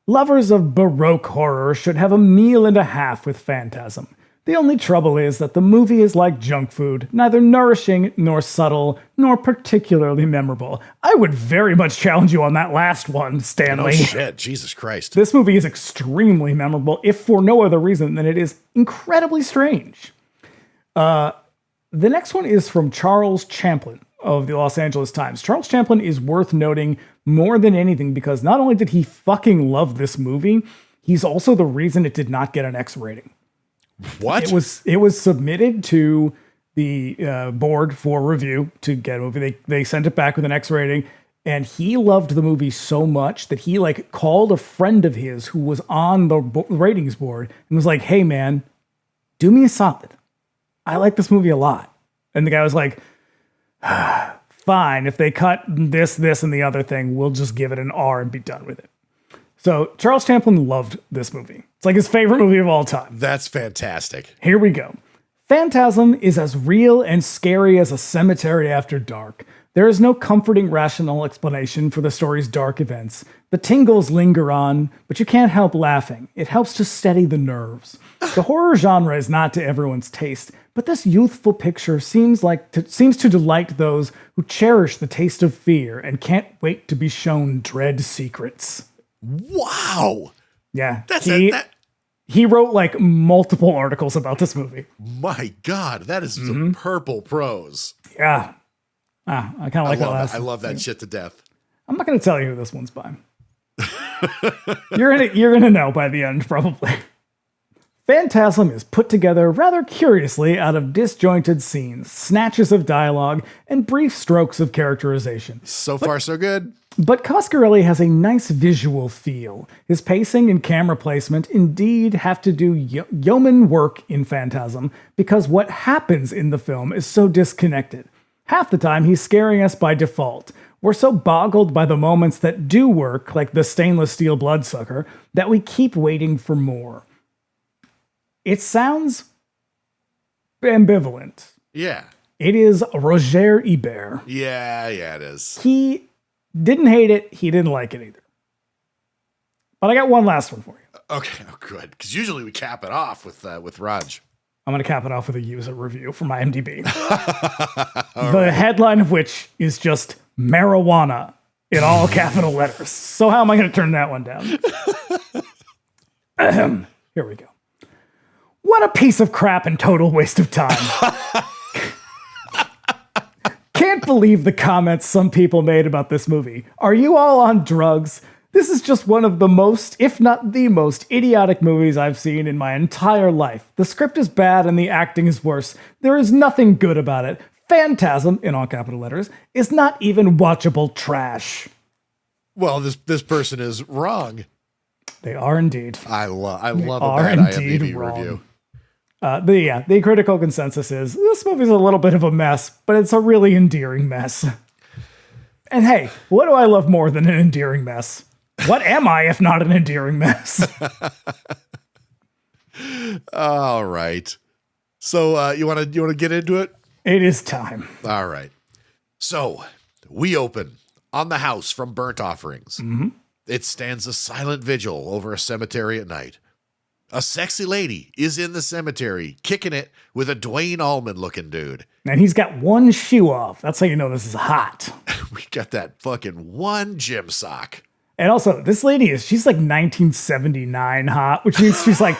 Lovers of Baroque horror should have a meal and a half with Phantasm. The only trouble is that the movie is like junk food, neither nourishing, nor subtle, nor particularly memorable. I would very much challenge you on that last one, Stanley. Oh, shit. Jesus Christ. This movie is extremely memorable, if for no other reason than it is incredibly strange. The next one is from Charles Champlin of the Los Angeles Times. Charles Champlin is worth noting more than anything because not only did he fucking love this movie, he's also the reason it did not get an X rating. What? It was submitted to the board for review to get a movie. They sent it back with an X rating, and he loved the movie so much that he like called a friend of his who was on the ratings board and was like, "Hey man, do me a solid. I like this movie a lot." And the guy was like, "Fine, if they cut this, and the other thing, we'll just give it an R and be done with it." So Charles Champlin loved this movie. It's like his favorite movie of all time. That's fantastic. Here we go. Phantasm is as real and scary as a cemetery after dark. There is no comforting, rational explanation for the story's dark events. The tingles linger on, but you can't help laughing. It helps to steady the nerves. The horror genre is not to everyone's taste, but this youthful picture seems to delight those who cherish the taste of fear and can't wait to be shown dread secrets. Wow. Yeah. He wrote like multiple articles about this movie. My God, that is some purple prose. Yeah. I kind of like that last. I love that shit to death. I'm not going to tell you who this one's by. You're gonna know by the end, probably. Phantasm is put together rather curiously out of disjointed scenes, snatches of dialogue, and brief strokes of characterization. So far, so good. But Coscarelli has a nice visual feel. His pacing and camera placement indeed have to do yeoman work in Phantasm because what happens in the film is so disconnected. Half the time, he's scaring us by default. We're so boggled by the moments that do work, like the stainless steel bloodsucker, that we keep waiting for more. It sounds ambivalent. Yeah. It is Roger Ebert. Yeah, it is. He didn't hate it. He didn't like it either. But I got one last one for you. Okay, good. Because usually we cap it off with Raj. I'm going to cap it off with a user review from IMDb. The headline of which is just marijuana in all capital letters. So how am I going to turn that one down? Here we go. What a piece of crap and total waste of time. Can't believe the comments some people made about this movie. Are you all on drugs? This is just one of the most, if not the most, idiotic movies I've seen in my entire life. The script is bad and the acting is worse. There is nothing good about it. Phantasm, in all capital letters, is not even watchable trash. Well, this person is wrong. They are indeed. I love a bad IMDb review. The critical consensus is this movie's a little bit of a mess, but it's a really endearing mess. And hey, what do I love more than an endearing mess? What am I if not an endearing mess? All right. So you want to get into it? It is time. All right. So we open on the house from Burnt Offerings. Mm-hmm. It stands a silent vigil over a cemetery at night. A sexy lady is in the cemetery, kicking it with a Dwayne Allman looking dude. And he's got one shoe off. That's how you know this is hot. We got that fucking one gym sock. And also, this lady she's like 1979 hot, which means she's like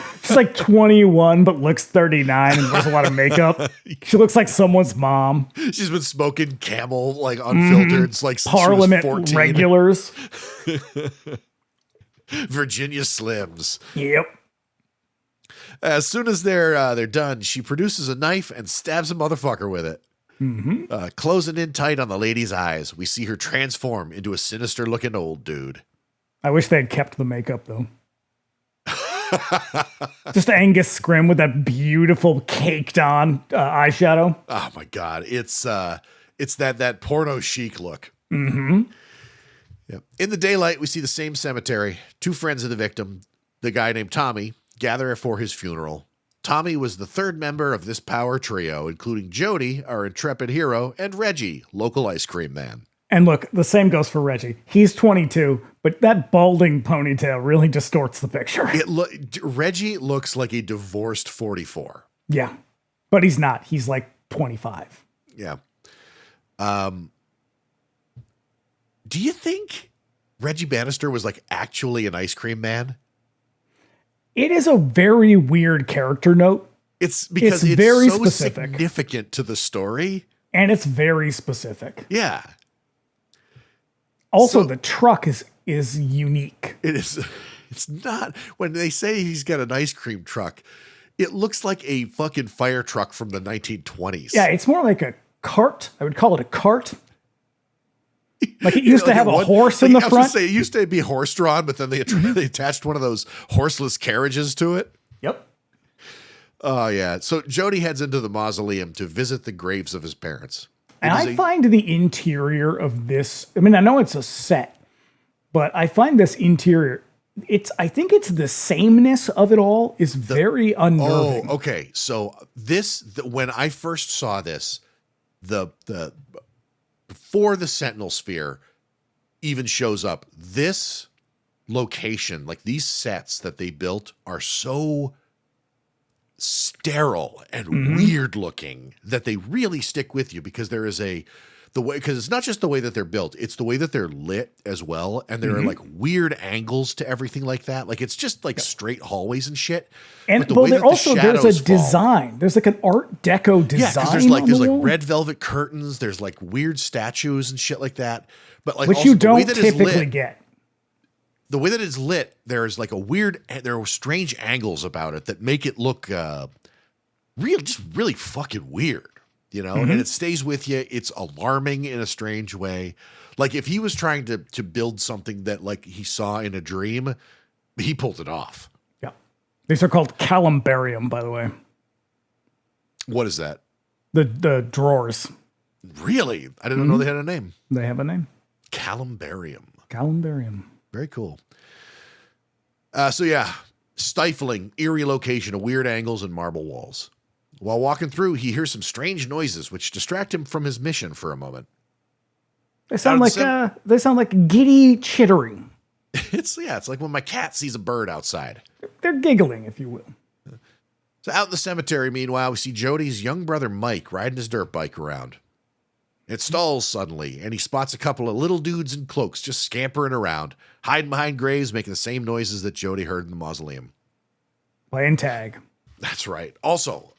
21 but looks 39 and wears a lot of makeup. She looks like someone's mom. She's been smoking Camel like unfiltered, like since Parliament she was 14. regulars. Virginia Slims. Yep. As soon as they're done, she produces a knife and stabs a motherfucker with it. Mm-hmm. Closing in tight on the lady's eyes, we see her transform into a sinister-looking old dude. I wish they had kept the makeup, though. Just Angus Scrim with that beautiful caked-on eyeshadow. Oh, my God. It's that porno chic look. Mm-hmm. Yep. In the daylight, we see the same cemetery. Two friends of the victim, the guy named Tommy, gather for his funeral. Tommy was the third member of this power trio, including Jody, our intrepid hero, and Reggie, local ice cream man. And look, the same goes for Reggie. He's 22, but that balding ponytail really distorts the picture. Reggie looks like a divorced 44. Yeah, but he's not. He's like 25. Yeah. Do you think Reggie Bannister was like actually an ice cream man? It is a very weird character note. It's because it's very so specific. Significant to the story. And it's very specific. Yeah. Also, the truck is unique. It is. It's not. When they say he's got an ice cream truck, it looks like a fucking fire truck from the 1920s. Yeah, it's more like a cart. I would call it a cart. Like it used to have a horse in the front. I was gonna say, it used to be horse drawn, but then they attached one of those horseless carriages to it. Yep. Oh, yeah. So Jody heads into the mausoleum to visit the graves of his parents. And I find the interior of this, I mean, I know it's a set, but I find this interior, I think it's the sameness of it all is very unnerving. Oh, okay. So when I first saw this, before the Sentinel Sphere even shows up, this location, like these sets that they built, are so sterile and weird looking that they really stick with you because there is because it's not just the way that they're built, it's the way that they're lit as well. And there are like weird angles to everything like that. Like it's just like straight hallways and shit. And there's a design. There's like an Art Deco design. Yeah, because there's like red velvet curtains. There's like weird statues and shit like that. But like which you don't typically get. The way that it's lit, there's like there are strange angles about it that make it look really fucking weird, you know? And it stays with you. It's alarming in a strange way. Like if he was trying to build something that like he saw in a dream, he pulled it off. Yeah. These are called columbarium, by the way. What is that? The drawers. Really? I didn't know they had a name. They have a name. Columbarium. Columbarium. Very cool. So yeah, stifling, eerie location of weird angles and marble walls. While walking through, he hears some strange noises which distract him from his mission for a moment. They sound like giddy chittering. It's like when my cat sees a bird outside. They're giggling, if you will. So out in the cemetery, meanwhile, we see Jody's young brother Mike riding his dirt bike around. It stalls suddenly, and he spots a couple of little dudes in cloaks just scampering around, hiding behind graves, making the same noises that Jody heard in the mausoleum. Playing tag. That's right. Also,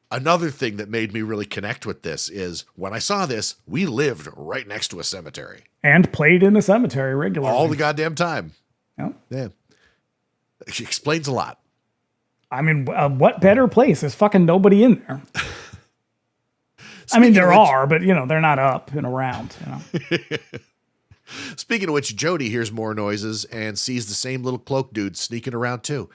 another thing that made me really connect with this is when I saw this, we lived right next to a cemetery. And played in a cemetery regularly. All the goddamn time. Yep. Yeah. It explains a lot. I mean, what better place? There's fucking nobody in there. I mean, there are, but, you know, they're not up and around. You know? Speaking of which, Jody hears more noises and sees the same little cloak dude sneaking around too.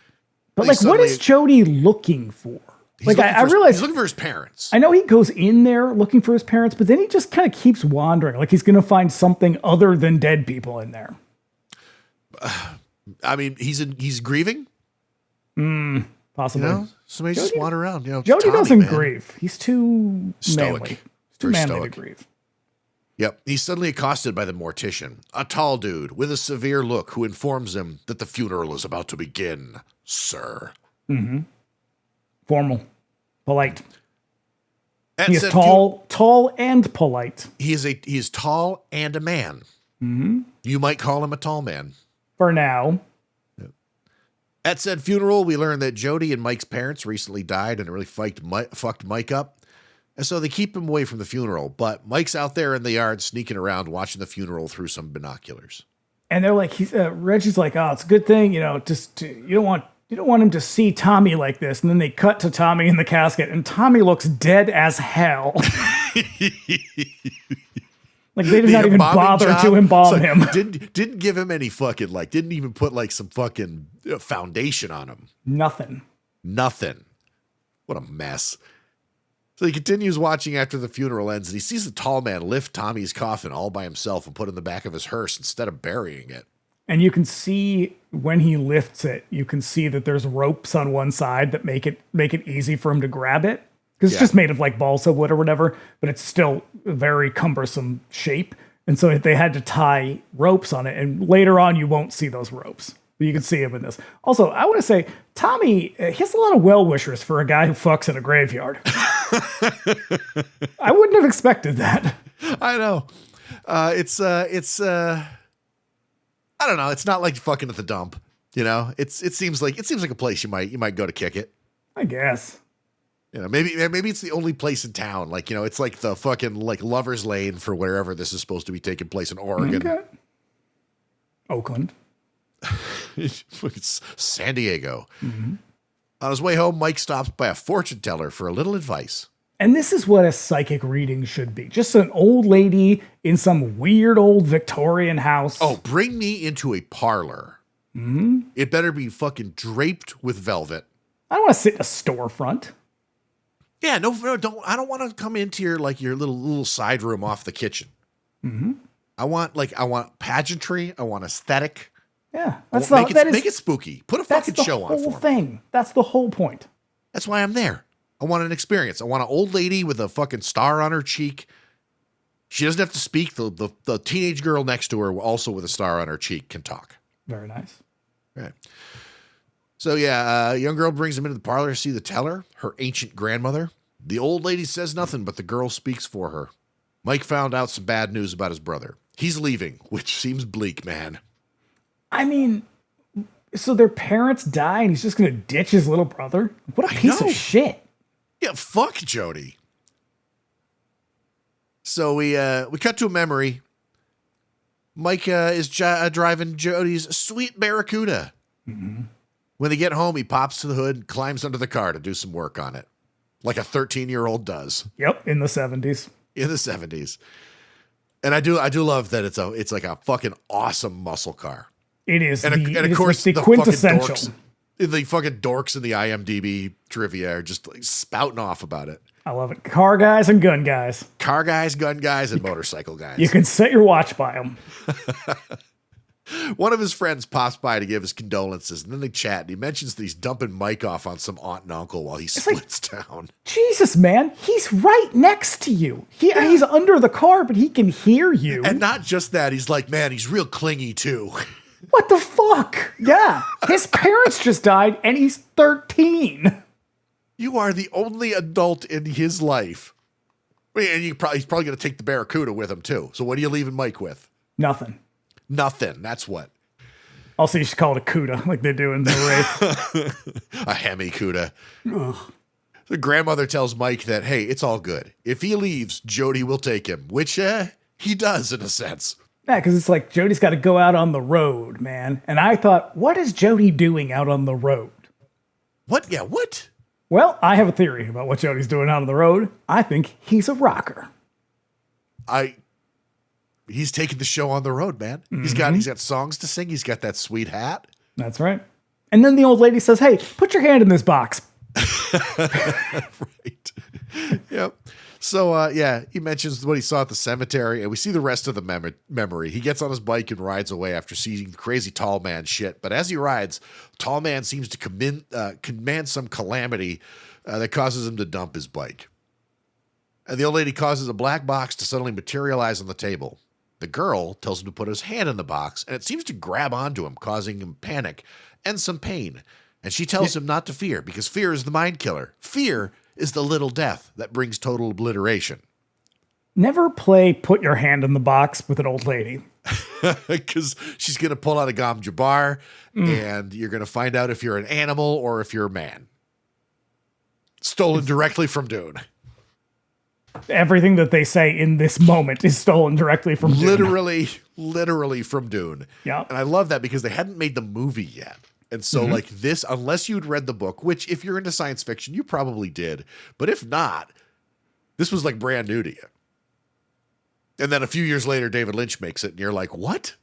But, like, what is Jody looking for? Like, I realize he's looking for his parents. I know he goes in there looking for his parents, but then he just kind of keeps wandering. Like, he's going to find something other than dead people in there. I mean, he's grieving. Possibly. You know? So maybe just wander around. You know, Jody Tommy, doesn't man. grieve. He's too Stoic. manly. He's too Very manly stoic. to grieve. Yep. He's suddenly accosted by the mortician, a tall dude with a severe look who informs him that the funeral is about to begin, sir. Formal. Polite. That He is said, tall and polite. he is tall and a man. Mm-hmm. You might call him a tall man. For now. At said funeral, we learn that Jody and Mike's parents recently died and it really fucked Mike up. And so they keep him away from the funeral. But Mike's out there in the yard sneaking around watching the funeral through some binoculars. And they're like, Reggie's like, oh, it's a good thing, you know, you don't want him to see Tommy like this. And then they cut to Tommy in the casket and Tommy looks dead as hell. Like they did not even bother to embalm him. Didn't give him any fucking didn't even put some fucking foundation on him. Nothing. What a mess. So he continues watching after the funeral ends and he sees the tall man lift Tommy's coffin all by himself and put it in the back of his hearse instead of burying it. And you can see when he lifts it, you can see that there's ropes on one side that make it easy for him to grab it. Because it's just made of like balsa wood or whatever, but it's still a very cumbersome shape. And so they had to tie ropes on it. And later on, you won't see those ropes. But you can see him in this. Also, I want to say, Tommy, he has a lot of well-wishers for a guy who fucks in a graveyard. I wouldn't have expected that. I know. It's I don't know. It's not like fucking at the dump. You know, it seems like a place you might go to kick it. I guess. You know, maybe it's the only place in town. Like, you know, it's like the fucking Lover's Lane for wherever this is supposed to be taking place in Oregon. Okay. Oakland. It's San Diego. Mm-hmm. On his way home, Mike stops by a fortune teller for a little advice. And this is what a psychic reading should be. Just an old lady in some weird old Victorian house. Oh, bring me into a parlor. Mm-hmm. It better be fucking draped with velvet. I don't want to sit in a storefront. Yeah, no, don't. I don't want to come into your little side room off the kitchen. Mm-hmm. I want pageantry. I want aesthetic. Yeah, make it spooky. Put a fucking show on for me. That's the whole thing. That's the whole point. That's why I'm there. I want an experience. I want an old lady with a fucking star on her cheek. She doesn't have to speak. The teenage girl next to her, also with a star on her cheek, can talk. Very nice. Right. So yeah, a young girl brings him into the parlor to see the teller, her ancient grandmother. The old lady says nothing, but the girl speaks for her. Mike found out some bad news about his brother. He's leaving, which seems bleak, man. I mean, so their parents die and he's just going to ditch his little brother? What a piece of shit. Yeah, fuck Jody. So we cut to a memory. Mike is driving Jody's sweet Barracuda. Mm-hmm. When they get home, he pops to the hood and climbs under the car to do some work on it. Like a 13-year-old does. Yep, in the 70s. In the 70s. And I do love that it's like a fucking awesome muscle car. It is. And of course, the quintessential. The fucking dorks in the IMDb trivia are just like spouting off about it. I love it. Car guys and gun guys. Car guys, gun guys, and motorcycle guys. You can set your watch by them. One of his friends pops by to give his condolences, and then they chat, and he mentions that he's dumping Mike off on some aunt and uncle while he splits down. Jesus, man. He's right next to you. He's under the car, but he can hear you. And not just that, he's like, man, he's real clingy, too. What the fuck? Yeah. His parents just died, and he's 13. You are the only adult in his life. And he's probably going to take the Barracuda with him, too. So what are you leaving Mike with? Nothing. Nothing. That's what. Also, you should call it a CUDA, like they do in the Wraith. A Hemi Cuda. The grandmother tells Mike that, hey, it's all good. If he leaves, Jody will take him, which he does in a sense. Yeah, because it's like Jody's got to go out on the road, man. And I thought, what is Jody doing out on the road? What? Yeah, what? Well, I have a theory about what Jody's doing out on the road. I think he's a rocker. He's taking the show on the road, man. He's got songs to sing. He's got that sweet hat. That's right. And then the old lady says, hey, put your hand in this box. Right. Yep. So, he mentions what he saw at the cemetery, and we see the rest of the memory. He gets on his bike and rides away after seeing crazy tall man shit. But as he rides, tall man seems to command some calamity that causes him to dump his bike. And the old lady causes a black box to suddenly materialize on the table. The girl tells him to put his hand in the box, and it seems to grab onto him, causing him panic and some pain. And she tells him not to fear, because fear is the mind killer. Fear is the little death that brings total obliteration. Never play put your hand in the box with an old lady. Because she's going to pull out a Gom Jabbar, and you're going to find out if you're an animal or if you're a man. Stolen directly from Dune. Everything that they say in this moment is stolen directly from Dune. Literally from Dune. Yeah. And I love that because they hadn't made the movie yet. And so like this, unless you'd read the book, which if you're into science fiction, you probably did. But if not, this was like brand new to you. And then a few years later, David Lynch makes it and you're like, what?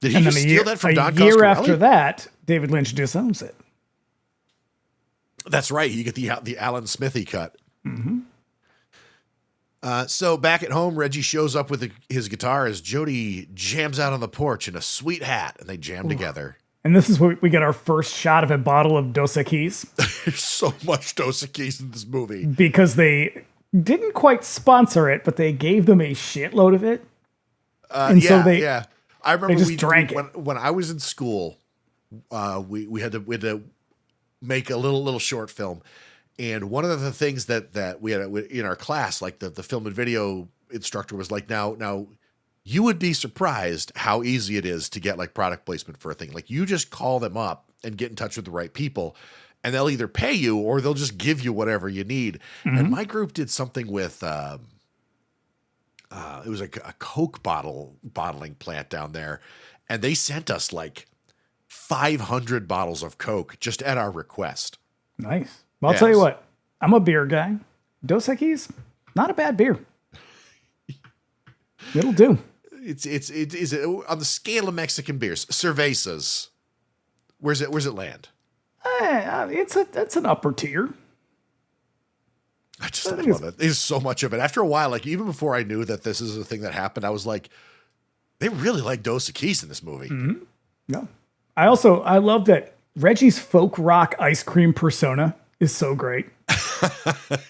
Did he just steal that from Don Coscarelli? A year after that, David Lynch disowns it. That's right. You get the Alan Smithy cut. So back at home, Reggie shows up with his guitar as Jody jams out on the porch in a sweet hat, and they jam together. And this is where we get our first shot of a bottle of Dos Equis. There's so much Dos Equis in this movie. Because they didn't quite sponsor it, but they gave them a shitload of it. I remember just drank it. When I was in school, we had to make a little short film. And one of the things that we had in our class, like the film and video instructor was like, now you would be surprised how easy it is to get like product placement for a thing. Like you just call them up and get in touch with the right people and they'll either pay you or they'll just give you whatever you need. And my group did something with, it was like a Coke bottling plant down there. And they sent us like 500 bottles of Coke just at our request. Nice. Well, I'll tell you what, I'm a beer guy. Dos Equis, not a bad beer. It'll do. It's on the scale of Mexican beers, cervezas. Where's it land? It's an upper tier. I love it. There's so much of it. After a while, like even before I knew that this is a thing that happened, I was like, they really like Dos Equis in this movie. Yeah. I love that Reggie's folk rock ice cream persona is so great.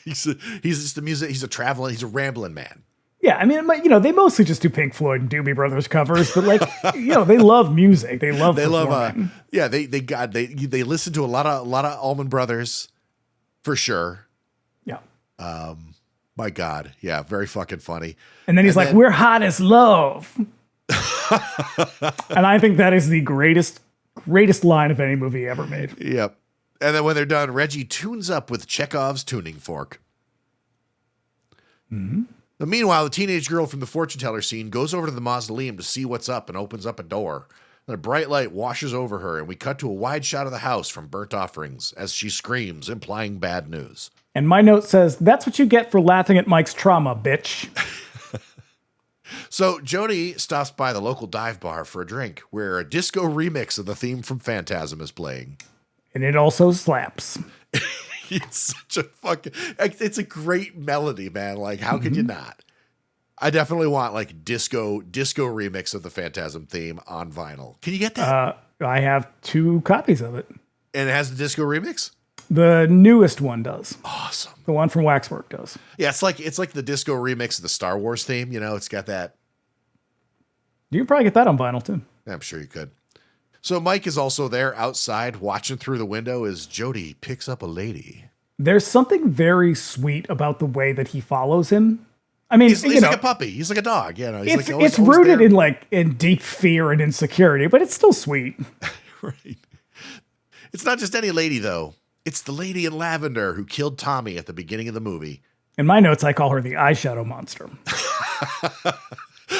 He's just a music. He's a rambling man. Yeah, I mean, they mostly just do Pink Floyd and Doobie Brothers covers, but like, they love music. They love. They listen to a lot of Allman Brothers, for sure. Yeah. My God, yeah, very fucking funny. And then he's like, "We're hot as love," and I think that is the greatest line of any movie ever made. Yep. And then when they're done, Reggie tunes up with Chekhov's tuning fork. But meanwhile, the teenage girl from the fortune teller scene goes over to the mausoleum to see what's up and opens up a door. Then a bright light washes over her, and we cut to a wide shot of the house from burnt offerings as she screams, implying bad news. And my note says, "That's what you get for laughing at Mike's trauma, bitch." So Jody stops by the local dive bar for a drink, where a disco remix of the theme from Phantasm is playing. And it also slaps. It's it's a great melody, man. Like, how could you not? I definitely want like disco remix of the Phantasm theme on vinyl. Can you get that? I have 2 copies of it. And it has the disco remix? The newest one does. Awesome. The one from Waxwork does. Yeah, it's like the disco remix of the Star Wars theme. It's got that. You can probably get that on vinyl too. I'm sure you could. So Mike is also there outside watching through the window as Jody picks up a lady. There's something very sweet about the way that he follows him. I mean, he's like a puppy. He's like a dog. It's rooted in deep fear and insecurity, but it's still sweet. Right. It's not just any lady, though. It's the lady in lavender who killed Tommy at the beginning of the movie. In my notes, I call her the eyeshadow monster.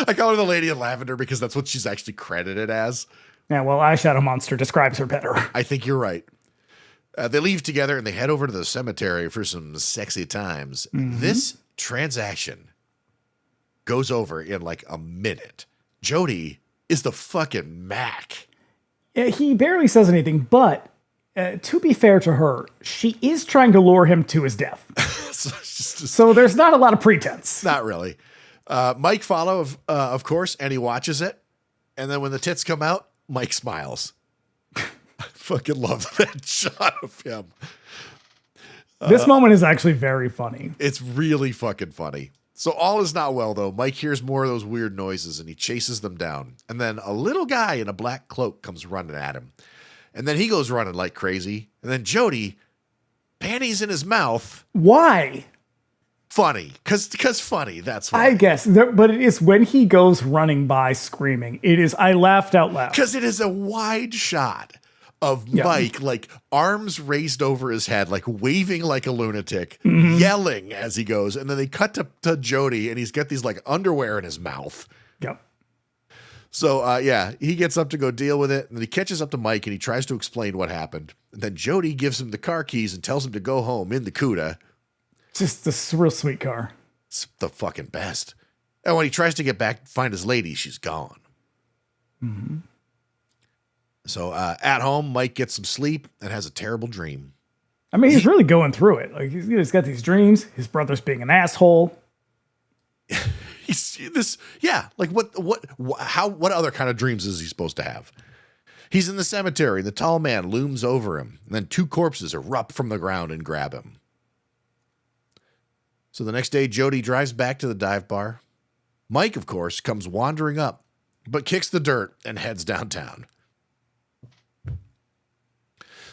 I call her the lady in lavender because that's what she's actually credited as. Yeah, well, eyeshadow monster describes her better. I think you're right. They leave together and they head over to the cemetery for some sexy times. This transaction goes over in like a minute. Jody is the fucking Mac. Yeah, he barely says anything, but to be fair to her, she is trying to lure him to his death. So there's not a lot of pretense. Not really. Mike follow, of course, and he watches it. And then when the tits come out, Mike smiles. I fucking love that shot of him. This moment is actually very funny. It's really fucking funny. So all is not well, though. Mike hears more of those weird noises, and he chases them down. And then a little guy in a black cloak comes running at him. And then he goes running like crazy. And then Jody, panties in his mouth. Why? Funny. Because funny. That's why. I guess. But it is when he goes running by screaming. I laughed out loud. Because it is a wide shot of Mike, like arms raised over his head, like waving like a lunatic, yelling as he goes. And then they cut to Jody, and he's got these like underwear in his mouth. Yep. So, he gets up to go deal with it. And then he catches up to Mike, and he tries to explain what happened. And then Jody gives him the car keys and tells him to go home in the CUDA. Just this real sweet car. It's the fucking best. And when he tries to get back, find his lady, she's gone. Mm-hmm. So at home, Mike gets some sleep and has a terrible dream. I mean, he's really going through it. Like he's got these dreams. His brother's being an asshole. Like what other kind of dreams is he supposed to have? He's in the cemetery. The tall man looms over him, and then two corpses erupt from the ground and grab him. So the next day, Jody drives back to the dive bar. Mike, of course, comes wandering up, but kicks the dirt and heads downtown.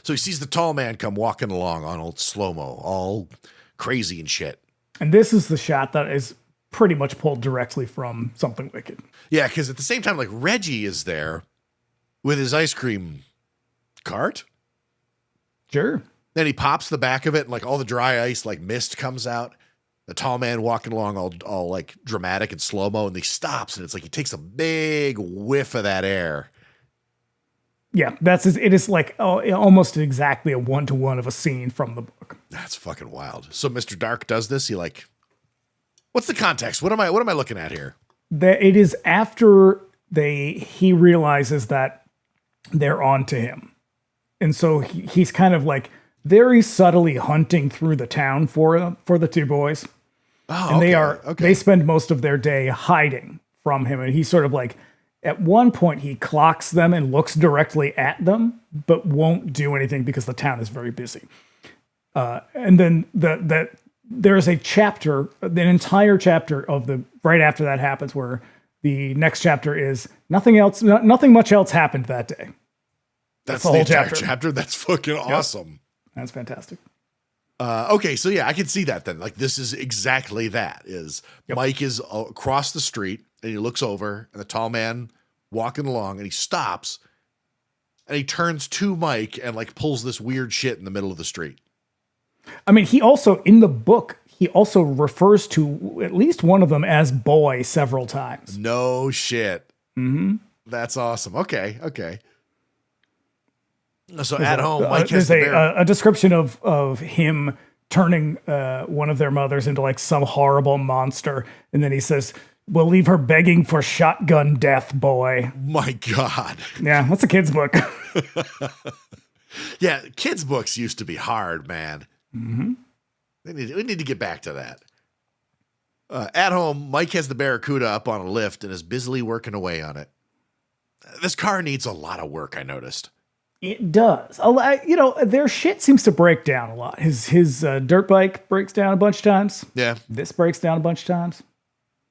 So he sees the tall man come walking along on old slow-mo, all crazy and shit. And this is the shot that is pretty much pulled directly from Something Wicked. Yeah, because at the same time, like Reggie is there with his ice cream cart. Sure. Then he pops the back of it, and like all the dry ice, like mist comes out. The tall man walking along all like dramatic and slow-mo, and he stops, and it's like he takes a big whiff of that air. Yeah, it is like almost exactly a one-to-one of a scene from the book. That's fucking wild. So Mr. Dark does this. He like, what's the context? What am I looking at here? It is after he realizes that they're on to him. And so he's kind of like very subtly hunting through the town for the two boys. Oh, and they spend most of their day hiding from him. And he's sort of like, at one point he clocks them and looks directly at them, but won't do anything because the town is very busy. And then there is a chapter, an entire chapter right after that happens, where the next chapter is nothing much else happened that day. That's the whole chapter. That's fucking awesome. Yep. That's fantastic. Okay, so yeah, I can see that then. Like this is exactly that. Mike is across the street and he looks over, and the tall man walking along, and he stops and he turns to Mike and like pulls this weird shit in the middle of the street. I mean, he also in the book, he also refers to at least one of them as boy several times. No shit. Mm-hmm. That's awesome. Okay. So at home, Mike has there's a description of him turning one of their mothers into like some horrible monster, and then he says, "We'll leave her begging for shotgun death, boy." My God. Yeah, that's a kid's book. Yeah, kids' books used to be hard, man. Mm-hmm. We need to get back to that. At home, Mike has the Barracuda up on a lift and is busily working away on it. This car needs a lot of work, I noticed. It does. Their shit seems to break down a lot. His dirt bike breaks down a bunch of times. Yeah. This breaks down a bunch of times.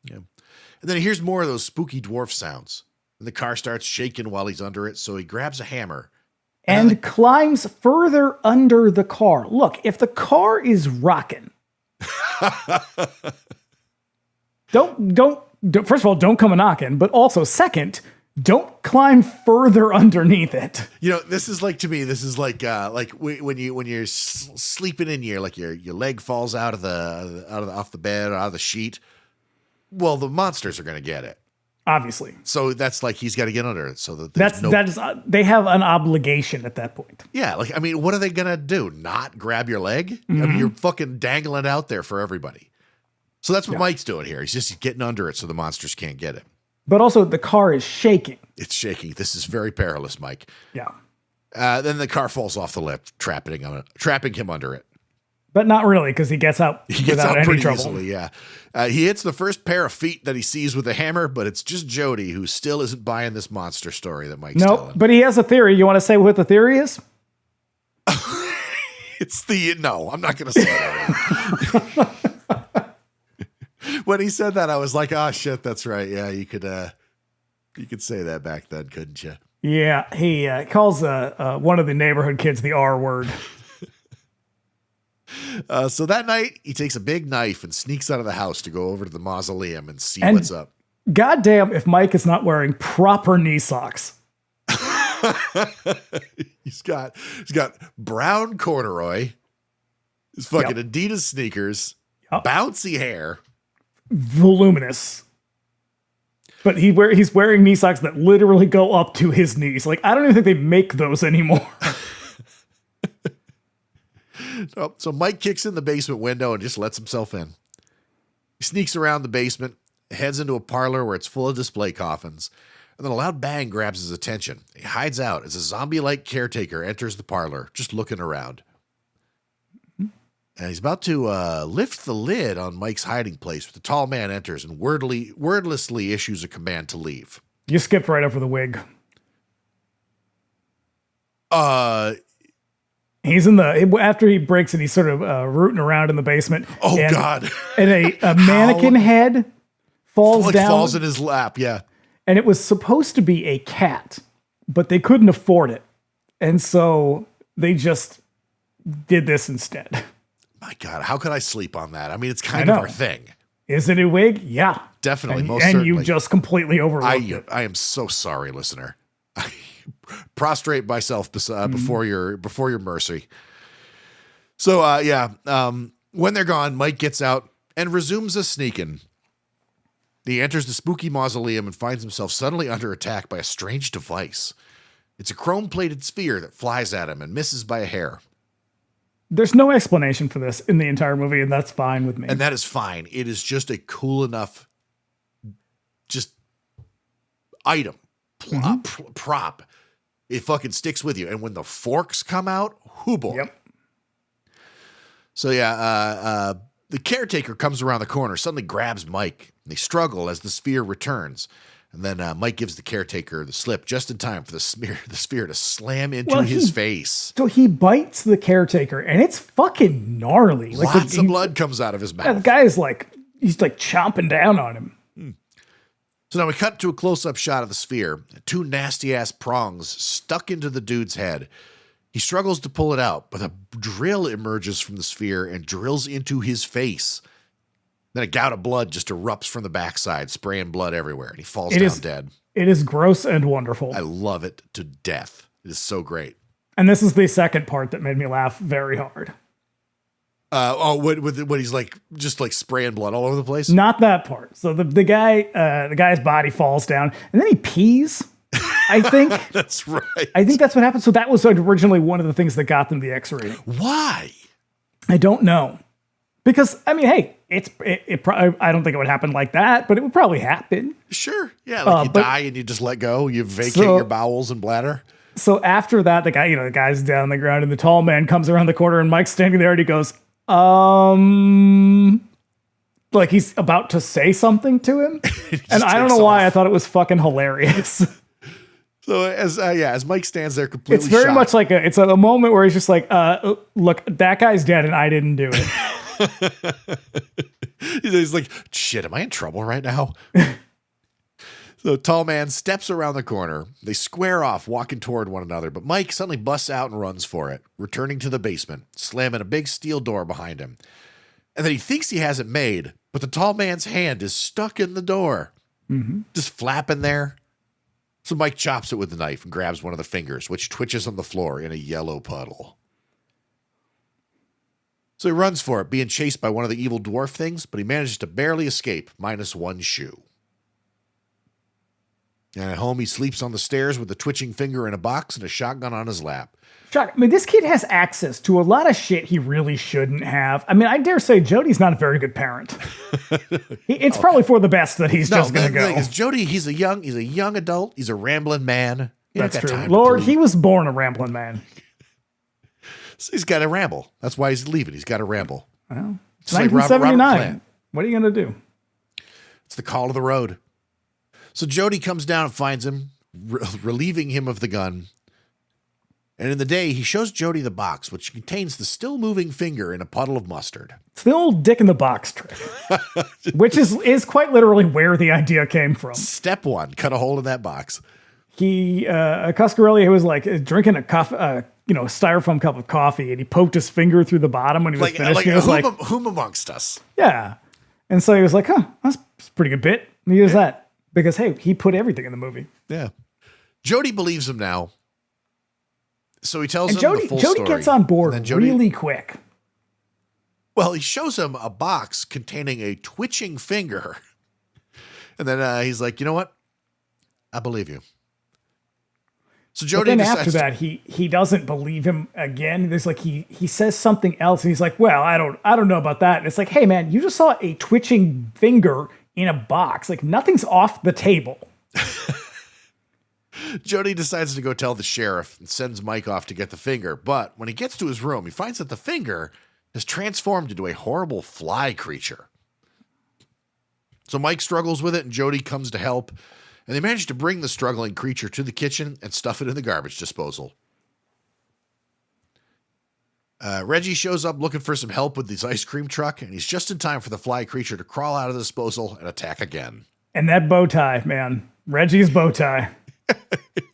Yeah. And then he hears more of those spooky dwarf sounds. And the car starts shaking while he's under it, so he grabs a hammer. And climbs further under the car. Look, if the car is rocking, don't first of all, don't come a knocking, but also second, don't climb further underneath it. You know, this is like, to me, this is like when you're sleeping in your leg falls out of off the bed or out of the sheet. Well, the monsters are going to get it. Obviously. So that's like, he's got to get under it. So that they have an obligation at that point. Yeah. Like, I mean, what are they going to do? Not grab your leg? Mm-hmm. I mean, you're fucking dangling out there for everybody. So that's what Mike's doing here. He's just getting under it so the monsters can't get it. But also the car is shaking. It's shaking. This is very perilous, Mike. Yeah. Then the car falls off the lift, trapping him under it. But not really, because he gets out without any trouble. Easily, yeah. He hits the first pair of feet that he sees with a hammer, but it's just Jody who still isn't buying this monster story that Mike's telling. But he has a theory. You want to say what the theory is? No, I'm not going to say that. When he said that, I was like, oh shit, that's right. Yeah, you could say that back then, couldn't you? Yeah, he calls one of the neighborhood kids the R word. So that night, he takes a big knife and sneaks out of the house to go over to the mausoleum and see what's up. Goddamn if Mike is not wearing proper knee socks. He's got brown corduroy, his fucking Adidas sneakers, bouncy hair. Voluminous. But he's wearing knee socks that literally go up to his knees. Like, I don't even think they make those anymore. So Mike kicks in the basement window and just lets himself in. He sneaks around the basement, heads into a parlor where it's full of display coffins, and then a loud bang grabs his attention. He hides out as a zombie-like caretaker enters the parlor, just looking around. And he's about to lift the lid on Mike's hiding place, but the tall man enters and wordlessly issues a command to leave. You skipped right over the wig. He's after he breaks it, he's sort of rooting around in the basement. Oh, God. And a mannequin head falls down. Falls in his lap, yeah. And it was supposed to be a cat, but they couldn't afford it. And so they just did this instead. My God, how could I sleep on that? I mean, it's kind of our thing. Is it a wig? Yeah. Definitely, and, most and certainly. And you just completely overlooked it. I am so sorry, listener. I prostrate myself before your mercy. So, when they're gone, Mike gets out and resumes a sneaking. He enters the spooky mausoleum and finds himself suddenly under attack by a strange device. It's a chrome-plated sphere that flies at him and misses by a hair. There's no explanation for this in the entire movie, and that's fine with me. And that is fine. It is just a cool enough item, prop. It fucking sticks with you. And when the forks come out, hoo boy. Yep. So the caretaker comes around the corner, suddenly grabs Mike. They struggle as the sphere returns. And then Mike gives the caretaker the slip just in time for the sphere to slam into his face. So he bites the caretaker, and it's fucking gnarly. Lots of blood comes out of his mouth. The guy is he's chomping down on him. So now we cut to a close-up shot of the sphere. Two nasty-ass prongs stuck into the dude's head. He struggles to pull it out, but a drill emerges from the sphere and drills into his face. Then a gout of blood just erupts from the backside, spraying blood everywhere, and he falls down dead. It is gross and wonderful. I love it to death. It is so great. And this is the second part that made me laugh very hard. When he's just spraying blood all over the place? Not that part. So the guy's body falls down, and then he pees. I think that's right. I think that's what happened. So that was originally one of the things that got them the X rating. Why? I don't know. Because I mean, hey, I don't think it would happen like that, but it would probably happen. Sure. Yeah, you die and you just let go. You vacate your bowels and bladder. So after that, the guy's down on the ground, and the tall man comes around the corner, and Mike's standing there, and he goes, like he's about to say something to him. And I don't know why I thought it was fucking hilarious. So as Mike stands there completely it's very shocked. much like it's a moment where he's just like, look, that guy's dead and I didn't do it. He's like, shit, am I in trouble right now? So tall man steps around the corner. They square off, walking toward one another, but Mike suddenly busts out and runs for it, returning to the basement, slamming a big steel door behind him. And then he thinks he has it made, but the tall man's hand is stuck in the door. Mm-hmm. Just flapping there. So Mike chops it with the knife and grabs one of the fingers, which twitches on the floor in a yellow puddle. So he runs for it, being chased by one of the evil dwarf things, but he manages to barely escape, minus one shoe. And at home, he sleeps on the stairs with a twitching finger in a box and a shotgun on his lap. I mean, this kid has access to a lot of shit he really shouldn't have. I mean, I dare say Jody's not a very good parent. It's probably for the best that he's just going to go. Jody, he's a young adult. He's a rambling man. That's true. Lord, he was born a rambling man. So he's got to ramble. That's why he's leaving. He's got to ramble. Well, it's 1979. What are you going to do? It's the call of the road. So Jody comes down and finds him, relieving him of the gun. And in the day, he shows Jody the box, which contains the still moving finger in a puddle of mustard. It's the old dick in the box trick, which is quite literally where the idea came from. Step one, cut a hole in that box. Coscarelli was like drinking a styrofoam cup of coffee, and he poked his finger through the bottom when he was finished. He was whom amongst us? Yeah. And so he was like, that's a pretty good bit. And he used that because, hey, he put everything in the movie. Yeah. Jody believes him now. So he tells him the full story. Jody gets on board really quick. Well, he shows him a box containing a twitching finger. And then he's like, you know what? I believe you. So Jody decides after that, he doesn't believe him again. There's like he says something else, and he's like, well, I don't know about that. And it's like, hey man, you just saw a twitching finger in a box. Like nothing's off the table. Jody decides to go tell the sheriff and sends Mike off to get the finger. But when he gets to his room, he finds that the finger has transformed into a horrible fly creature. So Mike struggles with it, and Jody comes to help. And they manage to bring the struggling creature to the kitchen and stuff it in the garbage disposal. Reggie shows up looking for some help with this ice cream truck, and he's just in time for the fly creature to crawl out of the disposal and attack again. And that bow tie, man. Reggie's bow tie.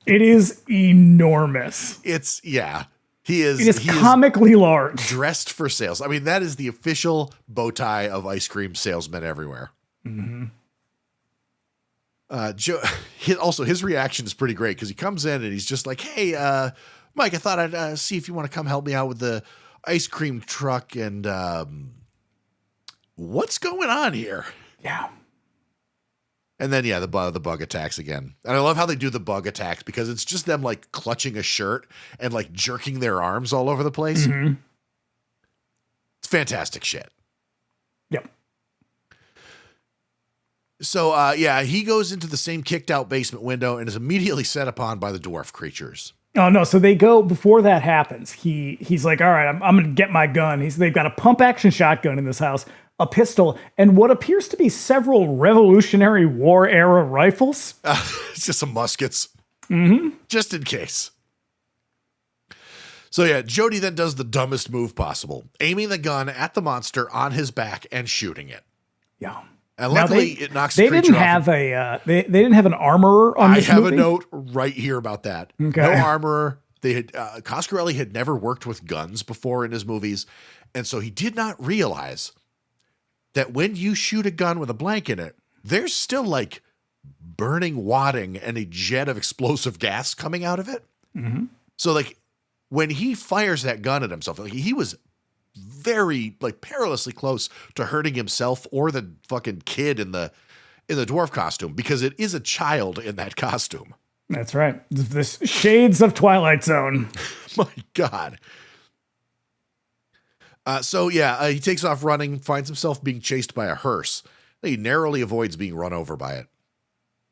It is enormous. He is. It is comically large. Dressed for sales. I mean, that is the official bow tie of ice cream salesmen everywhere. Mm-hmm. His reaction is pretty great because he comes in and he's just like, hey, Mike, I thought I'd see if you want to come help me out with the ice cream truck and what's going on here? Yeah. And then, the bug attacks again. And I love how they do the bug attacks because it's just them like clutching a shirt and like jerking their arms all over the place. Mm-hmm. It's fantastic shit. Yep. So, he goes into the same kicked out basement window and is immediately set upon by the dwarf creatures. Oh, no. So they go, before that happens, he's like, all right, I'm going to get my gun. They've got a pump action shotgun in this house, a pistol, and what appears to be several Revolutionary War era rifles. It's just some muskets. Mm-hmm. Just in case. So, Jody then does the dumbest move possible, aiming the gun at the monster on his back and shooting it. Yeah. And luckily, it knocks the creature off. They didn't have an armorer on this movie? I have a note right here about that. Okay. No armorer. They had Coscarelli had never worked with guns before in his movies, and so he did not realize that when you shoot a gun with a blank in it, there's still like burning wadding and a jet of explosive gas coming out of it. Mm-hmm. So like when he fires that gun at himself, like he was very like perilously close to hurting himself or the fucking kid in the dwarf costume, because it is a child in that costume. That's right. The shades of Twilight Zone. My God. He takes off running, finds himself being chased by a hearse. He narrowly avoids being run over by it.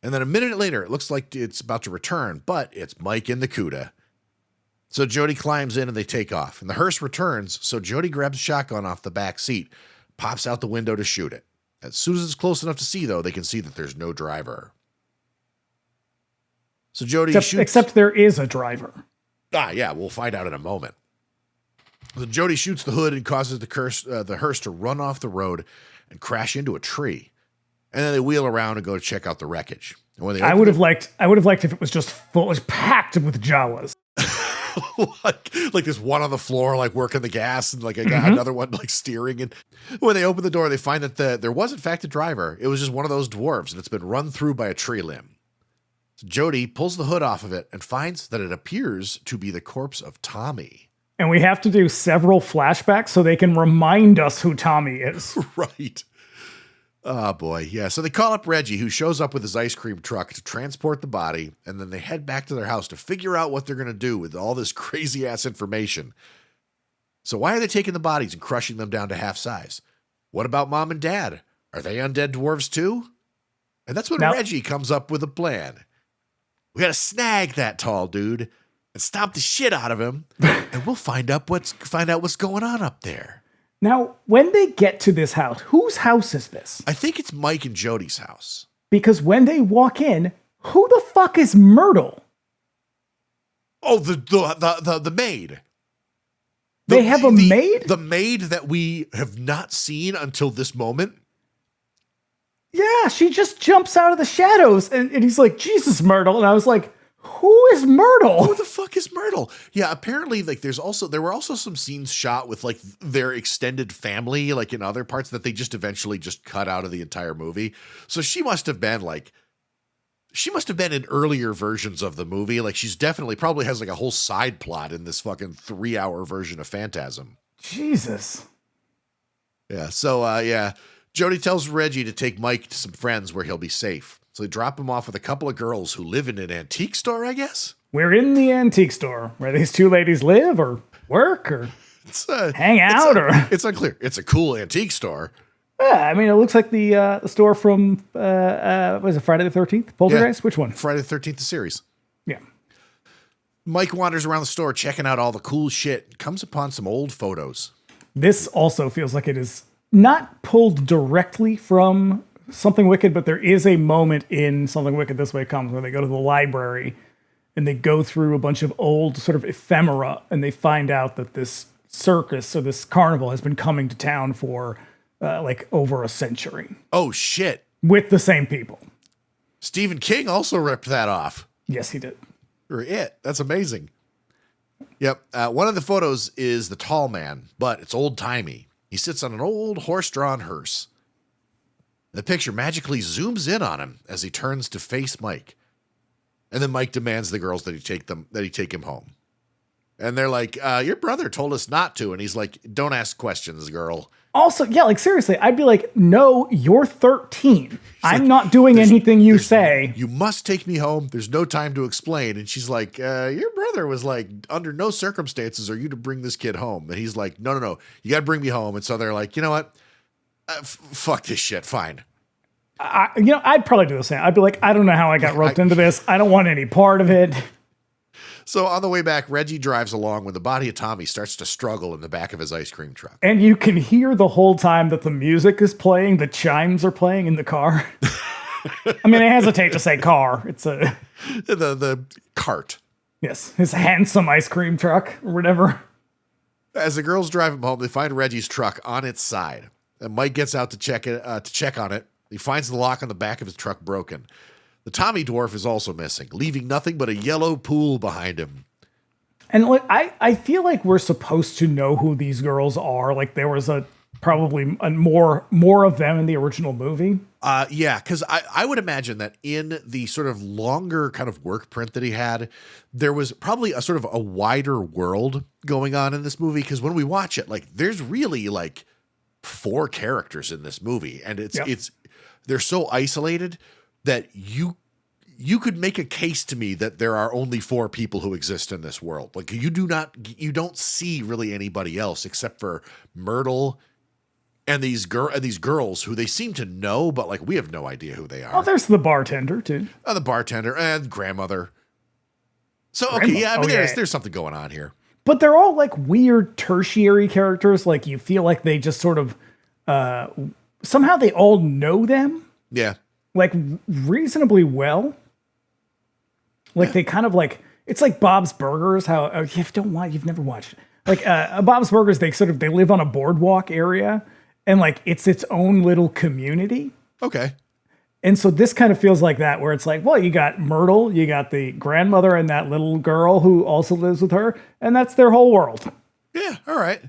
And then a minute later, it looks like it's about to return, but it's Mike in the CUDA. So Jody climbs in and they take off. And the hearse returns, so Jody grabs a shotgun off the back seat, pops out the window to shoot it. As soon as it's close enough to see, though, they can see that there's no driver. So Jody shoots... Except there is a driver. We'll find out in a moment. So Jody shoots the hood and causes the hearse to run off the road and crash into a tree. And then they wheel around and go to check out the wreckage. And when they I would have liked if it was just packed with Jawas. like there's one on the floor, like working the gas, and like another one like steering. And when they open the door, they find that there was in fact a driver. It was just one of those dwarves, and it's been run through by a tree limb. So Jody pulls the hood off of it and finds that it appears to be the corpse of Tommy. And we have to do several flashbacks so they can remind us who Tommy is. Right. Oh, boy. Yeah. So they call up Reggie, who shows up with his ice cream truck to transport the body, and then they head back to their house to figure out what they're going to do with all this crazy-ass information. So why are they taking the bodies and crushing them down to half size? What about Mom and Dad? Are they undead dwarves too? And that's when Reggie comes up with a plan. We got to snag that tall dude and stomp the shit out of him, and we'll find out what's going on up there. Now, when they get to this house, whose house is this? I think it's Mike and Jody's house. Because when they walk in, who the fuck is Myrtle? Oh, the maid. They have a maid? The maid that we have not seen until this moment. Yeah, she just jumps out of the shadows, and he's like, Jesus, Myrtle. And I was like, who is Myrtle? Who the fuck is Myrtle? Yeah, apparently, like, there were also some scenes shot with like their extended family, like in other parts that they just eventually just cut out of the entire movie. So she must have been in earlier versions of the movie. Like, she's definitely probably has like a whole side plot in this fucking 3-hour version of Phantasm. Jesus. Yeah. So, Jody tells Reggie to take Mike to some friends where he'll be safe. So they drop him off with a couple of girls who live in an antique store, I guess. We're in the antique store where these two ladies live or work or hang out it's unclear. It's a cool antique store. Yeah, I mean, it looks like the store from, what is it, Friday the 13th? Poltergeist? Yeah. Which one? Friday the 13th, the series. Yeah. Mike wanders around the store checking out all the cool shit, comes upon some old photos. This also feels like it is not pulled directly from Something Wicked, but there is a moment in Something Wicked, This Way It Comes, where they go to the library and they go through a bunch of old sort of ephemera, and they find out that this circus or this carnival has been coming to town for like over a century. Oh, shit. With the same people. Stephen King also ripped that off. Yes, he did. Or it. That's amazing. Yep. One of the photos is the tall man, but it's old-timey. He sits on an old horse-drawn hearse. The picture magically zooms in on him as he turns to face Mike. And then Mike demands the girls that he take him home. And they're like, your brother told us not to. And he's like, don't ask questions, girl. Also, yeah, like seriously, I'd be like, no, you're 13. I'm not doing anything you say. You must take me home. There's no time to explain. And she's like, your brother was like, under no circumstances are you to bring this kid home. And he's like, no. You got to bring me home. And so they're like, you know what? Fuck this shit. Fine. I'd probably do the same. I'd be like, I don't know how I got roped into this. I don't want any part of it. So on the way back, Reggie drives along when the body of Tommy starts to struggle in the back of his ice cream truck. And you can hear the whole time that the music is playing, the chimes are playing in the car. I mean, I hesitate to say car. It's the cart. Yes, his handsome ice cream truck or whatever. As the girls drive him home, they find Reggie's truck on its side. And Mike gets out to check on it. He finds the lock on the back of his truck broken. The Tommy dwarf is also missing, leaving nothing but a yellow pool behind him. And like, I feel like we're supposed to know who these girls are. Like there was probably more of them in the original movie. Yeah, because I would imagine that in the sort of longer kind of work print that he had, there was probably a sort of a wider world going on in this movie. Because when we watch it, like there's really like 4 characters in this movie, and they're so isolated that you could make a case to me that there are only 4 people who exist in this world. Like you don't see really anybody else except for Myrtle and these girls who they seem to know, but like we have no idea who they are. Oh, there's the bartender too. Oh, the bartender and grandmother. So okay, yeah, I mean there's something going on here. But they're all like weird tertiary characters. Like you feel like they just sort of somehow they all know them. Yeah. Like reasonably well. Like they kind of like, it's like Bob's Burgers. You've never watched it. Like Bob's Burgers, they live on a boardwalk area and like it's its own little community. Okay. And so this kind of feels like that, where it's like, well, you got Myrtle, you got the grandmother and that little girl who also lives with her, and that's their whole world. Yeah. All right.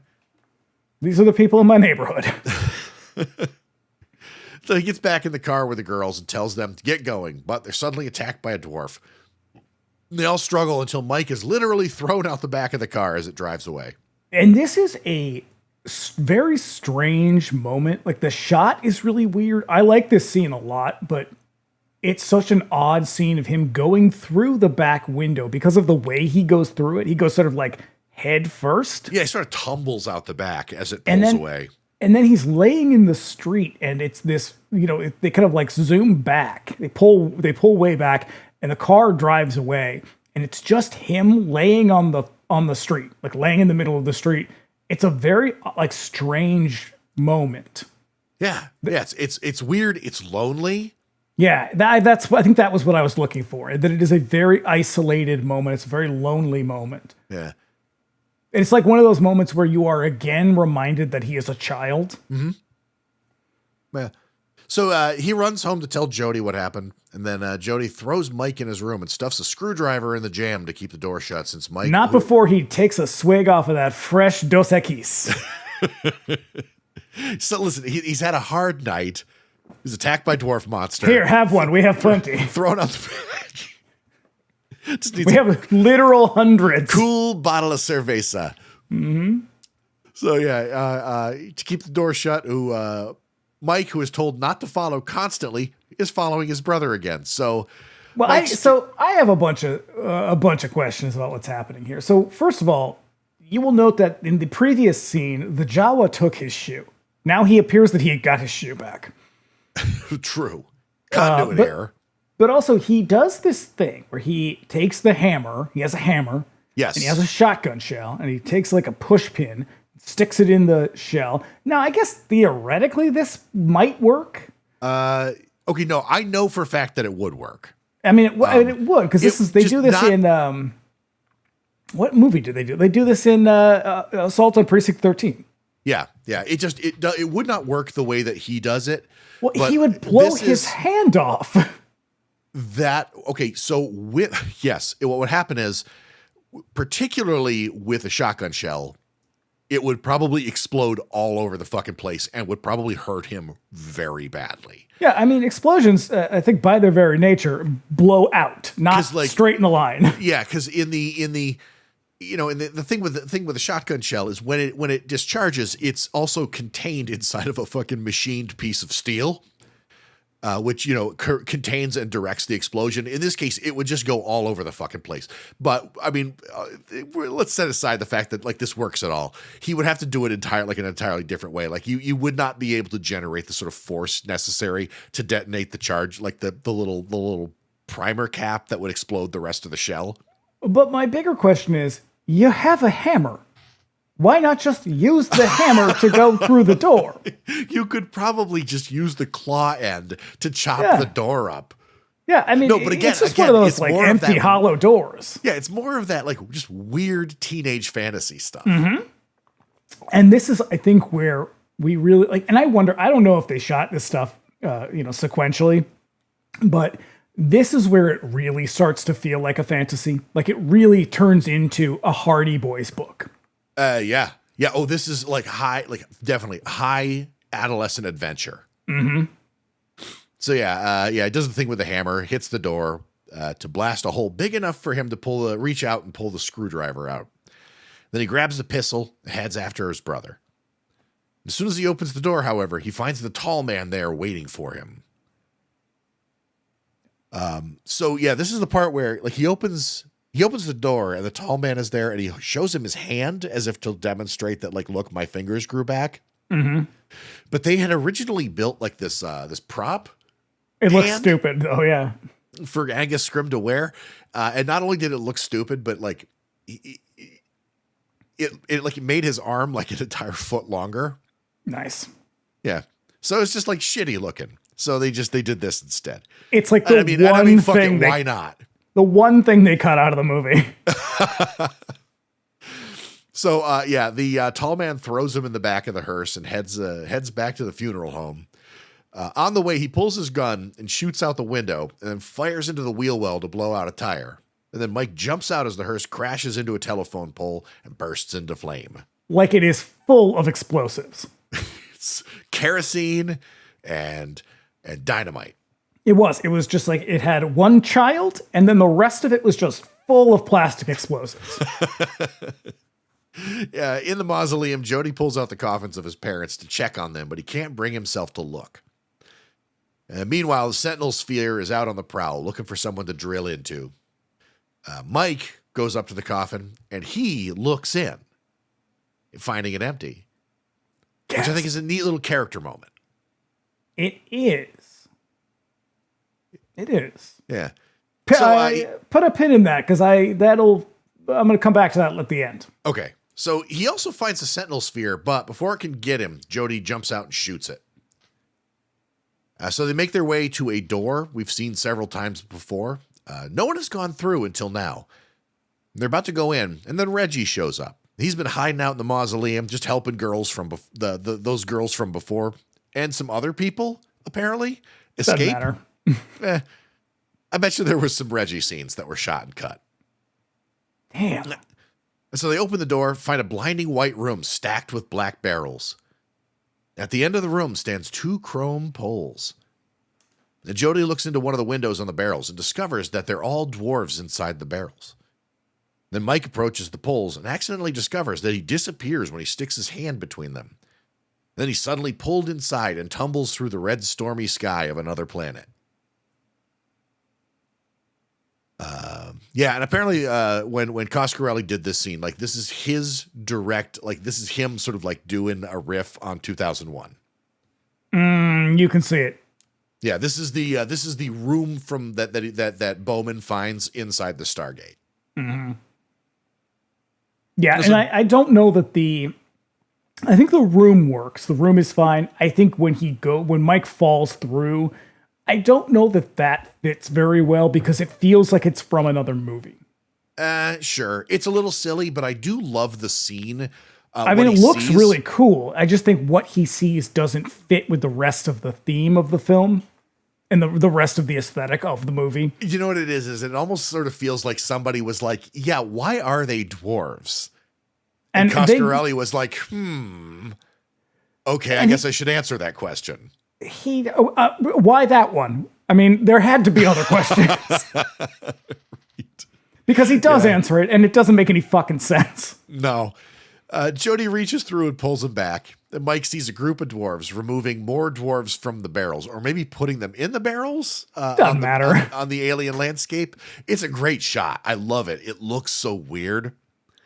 These are the people in my neighborhood. So he gets back in the car with the girls and tells them to get going, but they're suddenly attacked by a dwarf. They all struggle until Mike is literally thrown out the back of the car as it drives away. And this is a very strange moment. Like, the shot is really weird. I like this scene a lot, but it's such an odd scene of him going through the back window because of the way he goes through it. He goes sort of like head first. Yeah, he sort of tumbles out the back as it pulls away. And then he's laying in the street, and it's this, they kind of like zoom back. They pull way back, and the car drives away, and it's just him laying on the street, like laying in the middle of the street. It's a very like strange moment. Yeah, it's weird. It's lonely. Yeah, I think that was what I was looking for. That it is a very isolated moment. It's a very lonely moment. Yeah. It's like one of those moments where you are again reminded that he is a child. Mm-hmm. Yeah. So he runs home to tell Jody what happened, and then Jody throws Mike in his room and stuffs a screwdriver in the jamb to keep the door shut. Since Mike, not before he takes a swig off of that fresh Dos Equis. So listen, he's had a hard night. He's attacked by dwarf monster. Here, have one. We have plenty. Thrown out the back. We have literal hundreds. Cool bottle of cerveza. Mm-hmm. So yeah, to keep the door shut, Mike, who is told not to follow constantly, is following his brother again. So, well, I have a bunch of questions about what's happening here. So first of all, you will note that in the previous scene, the Jawa took his shoe. Now he appears that he got his shoe back. True. Continuity error. But also, he does this thing where he takes the hammer. He has a hammer. Yes. And he has a shotgun shell. And he takes like a push pin, sticks it in the shell. Now, I guess theoretically this might work. Okay, no, I know for a fact that it would work. I mean, it would, because they do this in what movie do they do? They do this in Assault on Precinct 13. Yeah. It would not work the way that he does it. Well, he would blow his hand off. What would happen is, particularly with a shotgun shell, it would probably explode all over the fucking place and would probably hurt him very badly. Yeah, I mean, explosions, I think by their very nature, blow out, not straight in a line. Yeah, because the thing with the shotgun shell is when it discharges, it's also contained inside of a fucking machined piece of steel. Which, contains and directs the explosion. In this case, it would just go all over the fucking place. But, I mean, let's set aside the fact that, like, this works at all. He would have to do it an entirely different way. Like, you would not be able to generate the sort of force necessary to detonate the charge, like the little primer cap that would explode the rest of the shell. But my bigger question is, you have a hammer. Why not just use the hammer to go through the door? You could probably just use the claw end to chop the door up. Yeah, I mean, no, but again, it's just one of those like empty, hollow doors. Yeah, it's more of that like just weird teenage fantasy stuff. Mm-hmm. And this is, I think, where we really like. And I don't know if they shot this stuff, sequentially, but this is where it really starts to feel like a fantasy. Like it really turns into a Hardy Boys book. Yeah. Oh, this is definitely high adolescent adventure. Mm-hmm. So it does the thing with the hammer, hits the door to blast a hole big enough for him to reach out and pull the screwdriver out. Then he grabs the pistol and heads after his brother. As soon as he opens the door, however, he finds the tall man there waiting for him. This is the part where like he opens the door and the tall man is there and he shows him his hand as if to demonstrate that, like, look, my fingers grew back. Mm-hmm. But they had originally built like this prop. It looks stupid. Oh yeah. For Angus Scrimm to wear. And not only did it look stupid, but like it made his arm like an entire foot longer. Nice. Yeah. So it's just like shitty looking. So they did this instead. It's like why not? The one thing they cut out of the movie. So, the tall man throws him in the back of the hearse and heads back to the funeral home. On the way, he pulls his gun and shoots out the window and then fires into the wheel well to blow out a tire. And then Mike jumps out as the hearse crashes into a telephone pole and bursts into flame. Like it is full of explosives. It's kerosene and and dynamite. It was just like it had one child, and then the rest of it was just full of plastic explosives. In the mausoleum, Jody pulls out the coffins of his parents to check on them, but he can't bring himself to look. Meanwhile, the Sentinel Sphere is out on the prowl, looking for someone to drill into. Mike goes up to the coffin, and he looks in, finding it empty, which I think is a neat little character moment. It is. Yeah. Put a pin in that, because I'm going to come back to that at the end. Okay. So he also finds a Sentinel Sphere, but before it can get him, Jody jumps out and shoots it. So they make their way to a door we've seen several times before. No one has gone through until now. They're about to go in, and then Reggie shows up. He's been hiding out in the mausoleum, just helping girls from those girls from before, and some other people, apparently, escape. Doesn't matter. I bet you there were some Reggie scenes that were shot and cut. Damn. And so they open the door, find a blinding white room stacked with black barrels. At the end of the room stands 2 chrome poles. And Jody looks into one of the windows on the barrels and discovers that they're all dwarves inside the barrels. Then Mike approaches the poles and accidentally discovers that he disappears when he sticks his hand between them. Then he's suddenly pulled inside and tumbles through the red stormy sky of another planet. And apparently when Coscarelli did this scene, like this is his direct, like this is him sort of like doing a riff on 2001. You can see it. Yeah, this is the room from that Bowman finds inside the Stargate. Mm-hmm. Yeah, and I don't know that I think the room works. The room is fine. I think when Mike falls through, I don't know that fits very well because it feels like it's from another movie. Sure. It's a little silly, but I do love the scene. It looks really cool. I just think what he sees doesn't fit with the rest of the theme of the film and the rest of the aesthetic of the movie. You know what it is it almost sort of feels like somebody was like, yeah, why are they dwarves? And Coscarelli was like, okay, I guess I should answer that question. Why that one? I mean, there had to be other questions. Right. Because he does answer it, and it doesn't make any fucking sense. No. Jody reaches through and pulls him back. And Mike sees a group of dwarves removing more dwarves from the barrels, or maybe putting them in the barrels. Doesn't matter. On the alien landscape. It's a great shot. I love it. It looks so weird.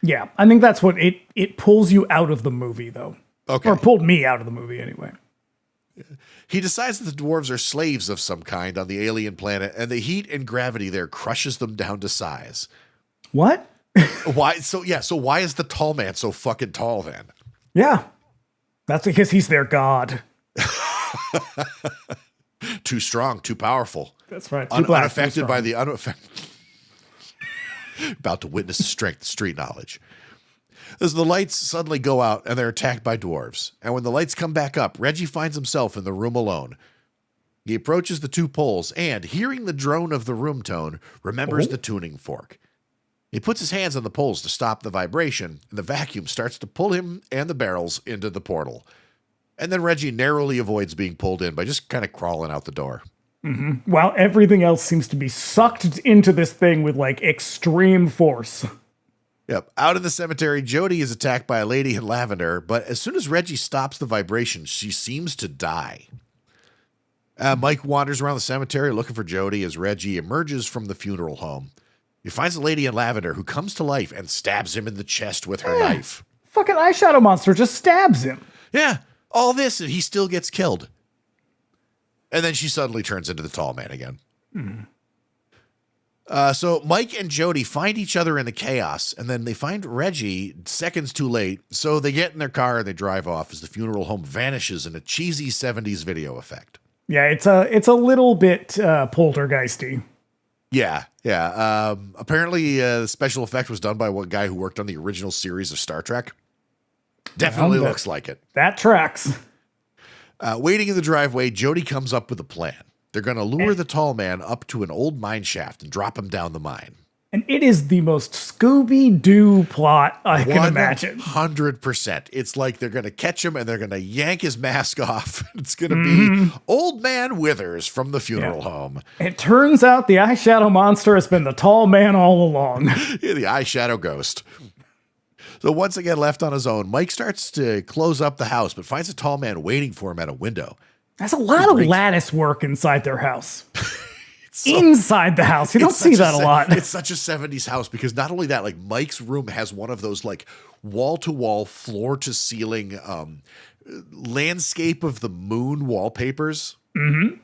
Yeah, I think that's what it pulls you out of the movie, though. Okay. Or pulled me out of the movie, anyway. He decides that the dwarves are slaves of some kind on the alien planet, and the heat and gravity there crushes them down to size. What? Why? So why is the tall man so fucking tall then? Yeah. That's because he's their god. Too strong, too powerful. That's right. Unaffected by the unaffected. About to witness the strength of street knowledge. As the lights suddenly go out and they're attacked by dwarves. And when the lights come back up, Reggie finds himself in the room alone. He approaches the 2 poles and, hearing the drone of the room tone, remembers the tuning fork. He puts his hands on the poles to stop the vibration, and the vacuum starts to pull him and the barrels into the portal. And then Reggie narrowly avoids being pulled in by just kind of crawling out the door. Mm-hmm. While everything else seems to be sucked into this thing with like extreme force. Yep. Out in the cemetery, Jody is attacked by a lady in lavender, but as soon as Reggie stops the vibration, she seems to die. Mike wanders around the cemetery looking for Jody as Reggie emerges from the funeral home. He finds a lady in lavender who comes to life and stabs him in the chest with her knife. Fucking eyeshadow monster just stabs him. Yeah. All this, and he still gets killed. And then she suddenly turns into the tall man again. So Mike and Jody find each other in the chaos, and then they find Reggie seconds too late. So they get in their car and they drive off as the funeral home vanishes in a cheesy 70s video effect. Yeah, it's a little bit poltergeisty. Yeah. Apparently, the special effect was done by one guy who worked on the original series of Star Trek. Definitely looks like it. That tracks. Waiting in the driveway, Jody comes up with a plan. They're going to lure the tall man up to an old mine shaft and drop him down the mine. And it is the most Scooby-Doo plot I can imagine. 100%. It's like they're going to catch him and they're going to yank his mask off. It's going to be Old Man Withers from the funeral home. It turns out the eyeshadow monster has been the tall man all along. Yeah, the eyeshadow ghost. So once again, left on his own, Mike starts to close up the house, but finds a tall man waiting for him at a window. There's a lot of lattice work inside their house. Inside the house. You don't see that a lot. It's such a 70s house because not only that, like Mike's room has one of those like wall-to-wall, floor-to-ceiling landscape of the moon wallpapers. Mm-hmm.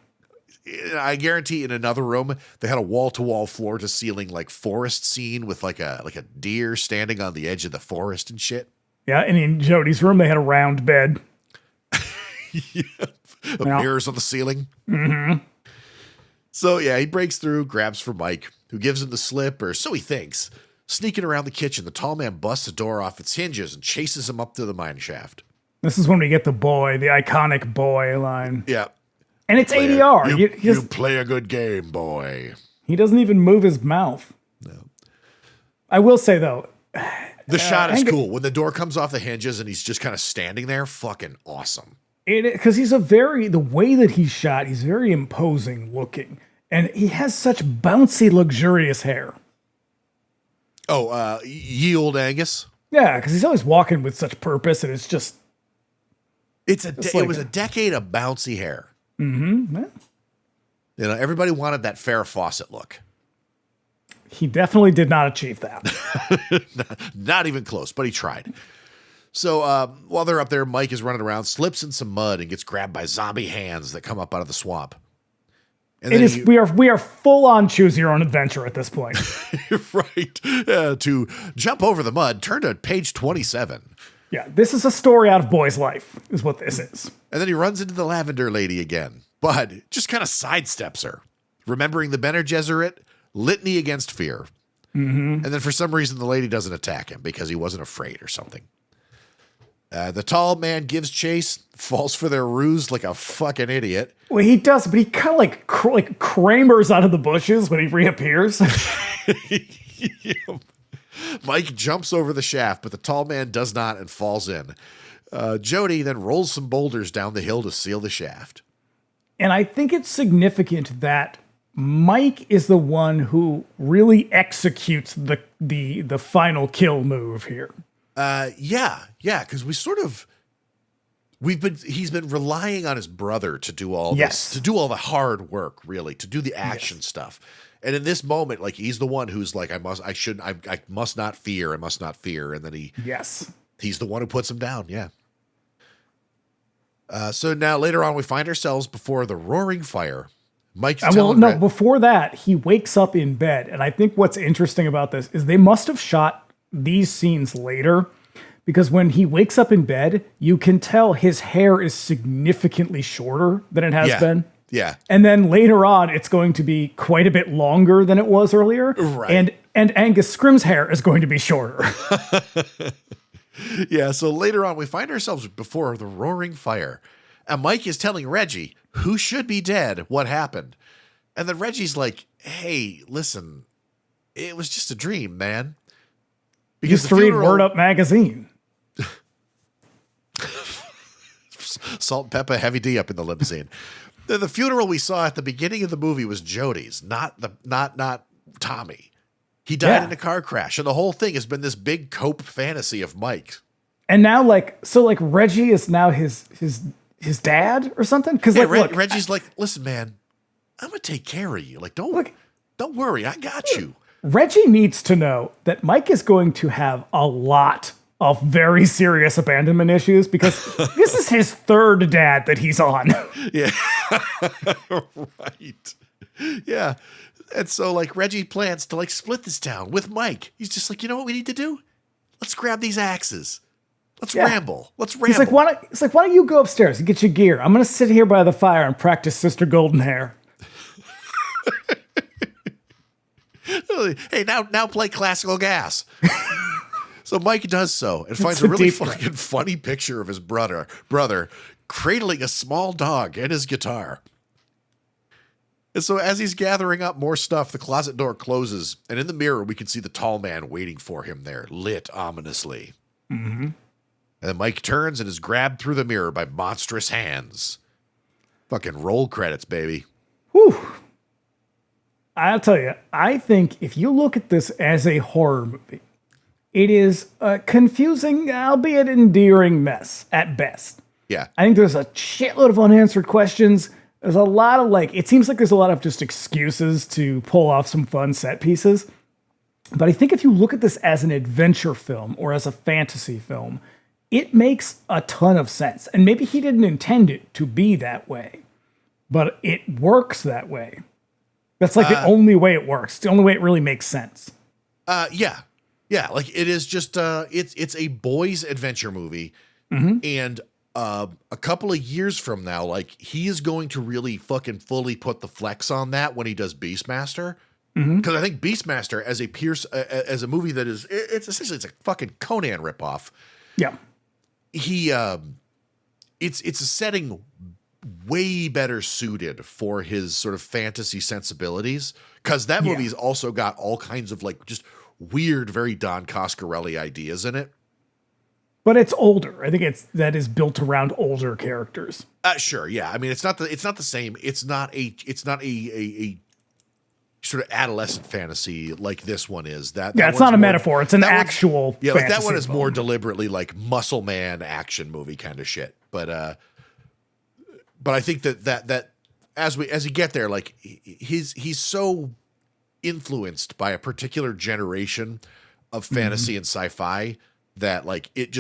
I guarantee in another room they had a wall-to-wall, floor-to-ceiling like forest scene with like a deer standing on the edge of the forest and shit. Yeah, and in Jody's room they had a round bed. Mirrors on the ceiling. Mm-hmm. So, yeah, he breaks through, grabs for Mike, who gives him the slip, or so he thinks. Sneaking around the kitchen, the tall man busts the door off its hinges and chases him up to the mine shaft. This is when we get the iconic boy line. Yeah. And it's ADR. You play a good game, boy. He doesn't even move his mouth. No. I will say, though. The shot is cool. When the door comes off the hinges and he's just kind of standing there, fucking awesome. Because the way that he's shot, he's very imposing looking. And he has such bouncy, luxurious hair. Oh, ye old Angus? Yeah, because he's always walking with such purpose, and it's just... It was a decade of bouncy hair. Mm-hmm. Yeah. You know, everybody wanted that Farrah Fawcett look. He definitely did not achieve that. Not even close, but he tried. So while they're up there, Mike is running around, slips in some mud, and gets grabbed by zombie hands that come up out of the swamp. And we are full on choose your own adventure at this point. Right. To jump over the mud, turn to page 27. Yeah, this is a story out of Boy's life, is what this is. And then he runs into the lavender lady again, but just kind of sidesteps her, remembering the Bene Gesserit litany against fear. Mm-hmm. And then for some reason, the lady doesn't attack him because he wasn't afraid or something. The tall man gives chase, falls for their ruse like a fucking idiot. Well, he does, but he kind of like Kramers out of the bushes when he reappears. Yeah. Mike jumps over the shaft, but the tall man does not and falls in. Jody then rolls some boulders down the hill to seal the shaft. And I think it's significant that Mike is the one who really executes the final kill move here. Yeah, because he's been relying on his brother to do all this, to do all the hard work, really, to do the action stuff. And in this moment, like he's the one who's like, I must not fear. And then he's the one who puts him down. Yeah. So now later on, we find ourselves before the roaring fire. Mike's before that, he wakes up in bed. And I think what's interesting about this is they must have shot these scenes later, because when he wakes up in bed, you can tell his hair is significantly shorter than it has been. Yeah. And then later on, it's going to be quite a bit longer than it was earlier. Right. And Angus Scrimm's hair is going to be shorter. Yeah, so later on, we find ourselves before the roaring fire. And Mike is telling Reggie, who should be dead, what happened. And then Reggie's like, hey, listen, it was just a dream, man. Because used to read Word Up magazine. Salt and pepper, heavy D up in the limousine. The funeral we saw at the beginning of the movie was Jody's, not Tommy. He died in a car crash, and the whole thing has been this big cope fantasy of Mike. And now, Reggie is now his dad or something? Because Reggie's like, listen, man, I'm gonna take care of you. Like, don't worry, I got you. Reggie needs to know that Mike is going to have a lot of very serious abandonment issues because this is his third dad that he's on. Yeah. Right. Yeah. And so Reggie plans to split this town with Mike. He's just like, you know what we need to do? Let's grab these axes. Let's ramble. He's like, why don't you go upstairs and get your gear? I'm going to sit here by the fire and practice Sister Golden Hair. Hey, now play classical gas. So Mike does so and finds a really fucking funny picture of his brother cradling a small dog and his guitar. And so as he's gathering up more stuff, the closet door closes, and in the mirror, we can see the tall man waiting for him there, lit ominously. Mm-hmm. And then Mike turns and is grabbed through the mirror by monstrous hands. Fucking roll credits, baby. Whew. I'll tell you, I think if you look at this as a horror movie, it is a confusing, albeit endearing mess at best. Yeah. I think there's a shitload of unanswered questions. There's a lot of it seems like there's a lot of just excuses to pull off some fun set pieces. But I think if you look at this as an adventure film or as a fantasy film, it makes a ton of sense. And maybe he didn't intend it to be that way, but it works that way. That's like the only way it works. The only way it really makes sense. Yeah. Yeah. Like it is just, it's a boys adventure movie. Mm-hmm. And a couple of years from now, like he is going to really fucking fully put the flex on that when he does Beastmaster. Because I think Beastmaster as a movie that is, it's essentially, it's a fucking Conan ripoff. Yeah. It's a setting way better suited for his sort of fantasy sensibilities. Because that movie's also got all kinds of like just weird, very Don Coscarelli ideas in it. But it's older. I think that is built around older characters. Sure, yeah. I mean, it's not the same. It's not a sort of adolescent fantasy like this one is. That it's not a metaphor. It's an actual. Yeah, like that one is film. more deliberately like muscle man action movie kind of shit. But I think that as you get there, like he's so influenced by a particular generation of fantasy and sci-fi that like it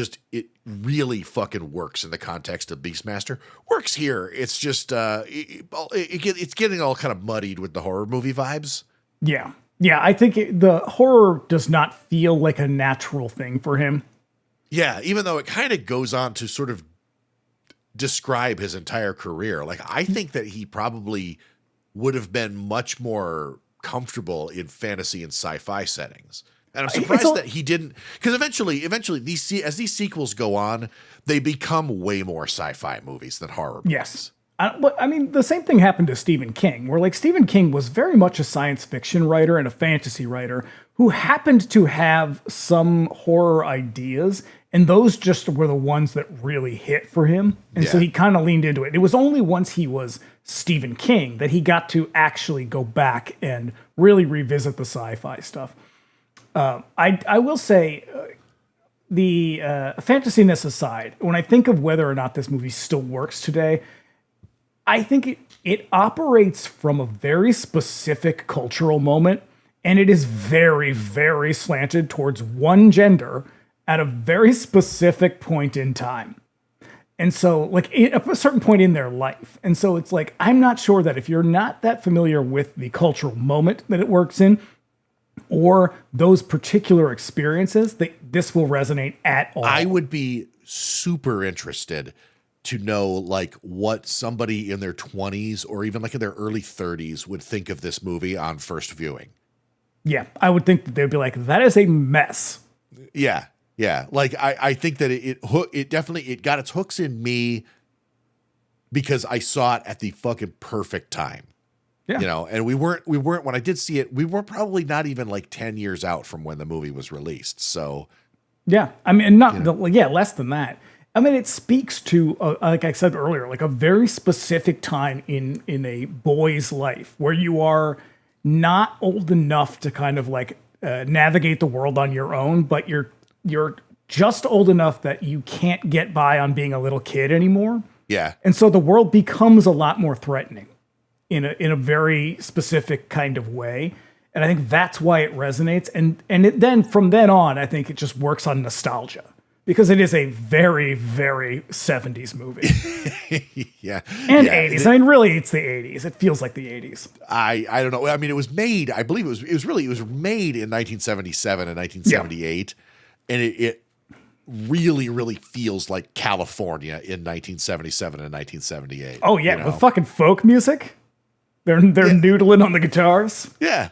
really fucking works in the context of Beastmaster. Works here. It's just it's getting all kind of muddied with the horror movie vibes. Yeah. I think the horror does not feel like a natural thing for him. Yeah, even though it kind of goes on to sort of describe his entire career. Like I think that he probably would have been much more comfortable in fantasy and sci-fi settings. And I'm surprised that he didn't, because eventually as these sequels go on, they become way more sci-fi movies than horror movies. Yes. But I mean, the same thing happened to Stephen King, where like Stephen King was very much a science fiction writer and a fantasy writer who happened to have some horror ideas, and those just were the ones that really hit for him. And so he kind of leaned into it. It was only once he was Stephen King that he got to actually go back and really revisit the sci-fi stuff. I will say, the fantasyness aside, when I think of whether or not this movie still works today, I think it operates from a very specific cultural moment, and it is very, very slanted towards one gender at a very specific point in time. And so, like, at a certain point in their life. And so it's like, I'm not sure that if you're not that familiar with the cultural moment that it works in, or those particular experiences, that this will resonate at all. I would be super interested to know like what somebody in their 20s or even like in their early 30s would think of this movie on first viewing. Yeah, I would think that they'd be like, that is a mess. Yeah. Like I think that it definitely got its hooks in me because I saw it at the fucking perfect time. Yeah. You know, and we weren't when I did see it, we were probably not even like 10 years out from when the movie was released. So yeah, I mean, less than that. I mean, it speaks to, like I said earlier, like a very specific time in a boy's life where you are not old enough to kind of like navigate the world on your own, but you're just old enough that you can't get by on being a little kid anymore. Yeah. And so the world becomes a lot more threatening in a very specific kind of way. And I think that's why it resonates. And then from then on, I think it just works on nostalgia because it is a very, very 70s movie. Yeah. And 80s. I mean, really, it's the 80s. It feels like the 80s. I don't know. I mean, it was made, I believe it was made in 1977 and 1978. Yeah. And it really, really feels like California in 1977 and 1978. Oh, yeah. You know? The fucking folk music. They're noodling on the guitars. Yeah.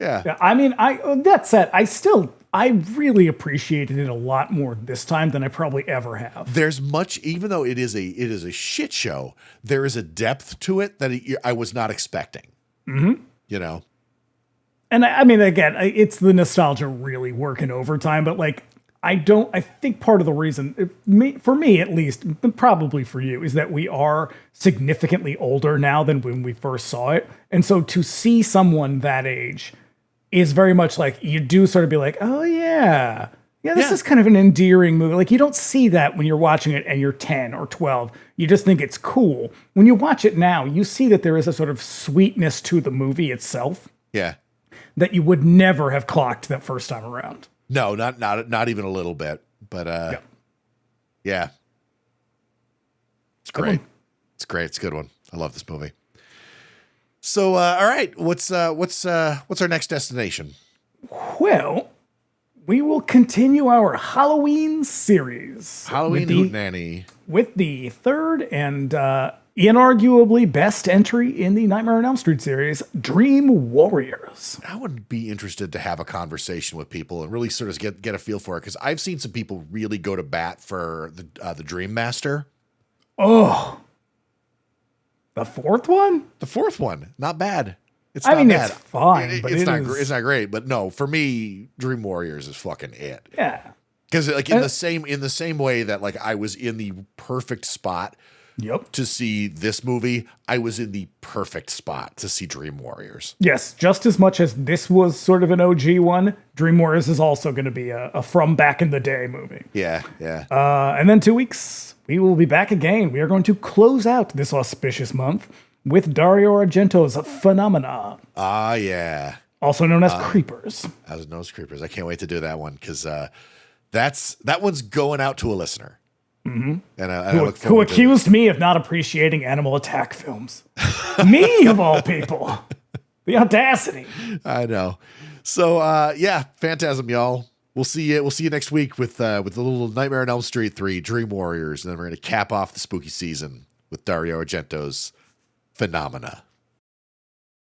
I mean, that said, I still I really appreciated it a lot more this time than I probably ever have. There's much, even though it is a shit show, there is a depth to it that I was not expecting. Mm-hmm. You know? And I mean, again, it's the nostalgia really working overtime, but like, I think part of the reason, for me at least, probably for you, is that we are significantly older now than when we first saw it. And so to see someone that age is very much like, you do sort of be like, oh yeah, this is kind of an endearing movie. Like, you don't see that when you're watching it and you're 10 or 12. You just think it's cool. When you watch it now, you see that there is a sort of sweetness to the movie itself. Yeah. That you would never have clocked that first time around. No, not even a little bit. But yeah. It's great. It's great. It's a good one. I love this movie. So all right, what's our next destination? Well, we will continue our Halloween series. Halloween Hootenanny. With the third and inarguably best entry in the Nightmare on Elm Street series, Dream Warriors. I would be interested to have a conversation with people and really sort of get a feel for it, because I've seen some people really go to bat for the Dream Master. Oh, the fourth one? The fourth one, not bad. It's I not mean, bad. it's fine, but it's not great. But no, for me, Dream Warriors is fucking it. Yeah, because like in the same way that like I was in the perfect spot. Yep. To see this movie, I was in the perfect spot to see Dream Warriors. Yes, just as much as this was sort of an OG one, Dream Warriors is also going to be a from back in the day movie. Yeah. And then 2 weeks, we will be back again. We are going to close out this auspicious month with Dario Argento's Phenomena. Ah, yeah. Also known as Creepers. As known as Creepers. I can't wait to do that one, because that one's going out to a listener. Mm-hmm. And I look who accused me of not appreciating animal attack films. Me, of all people. The audacity. I know. So, Phantasm, y'all. We'll see you next week with the little Nightmare on Elm Street 3, Dream Warriors. And then we're going to cap off the spooky season with Dario Argento's Phenomena.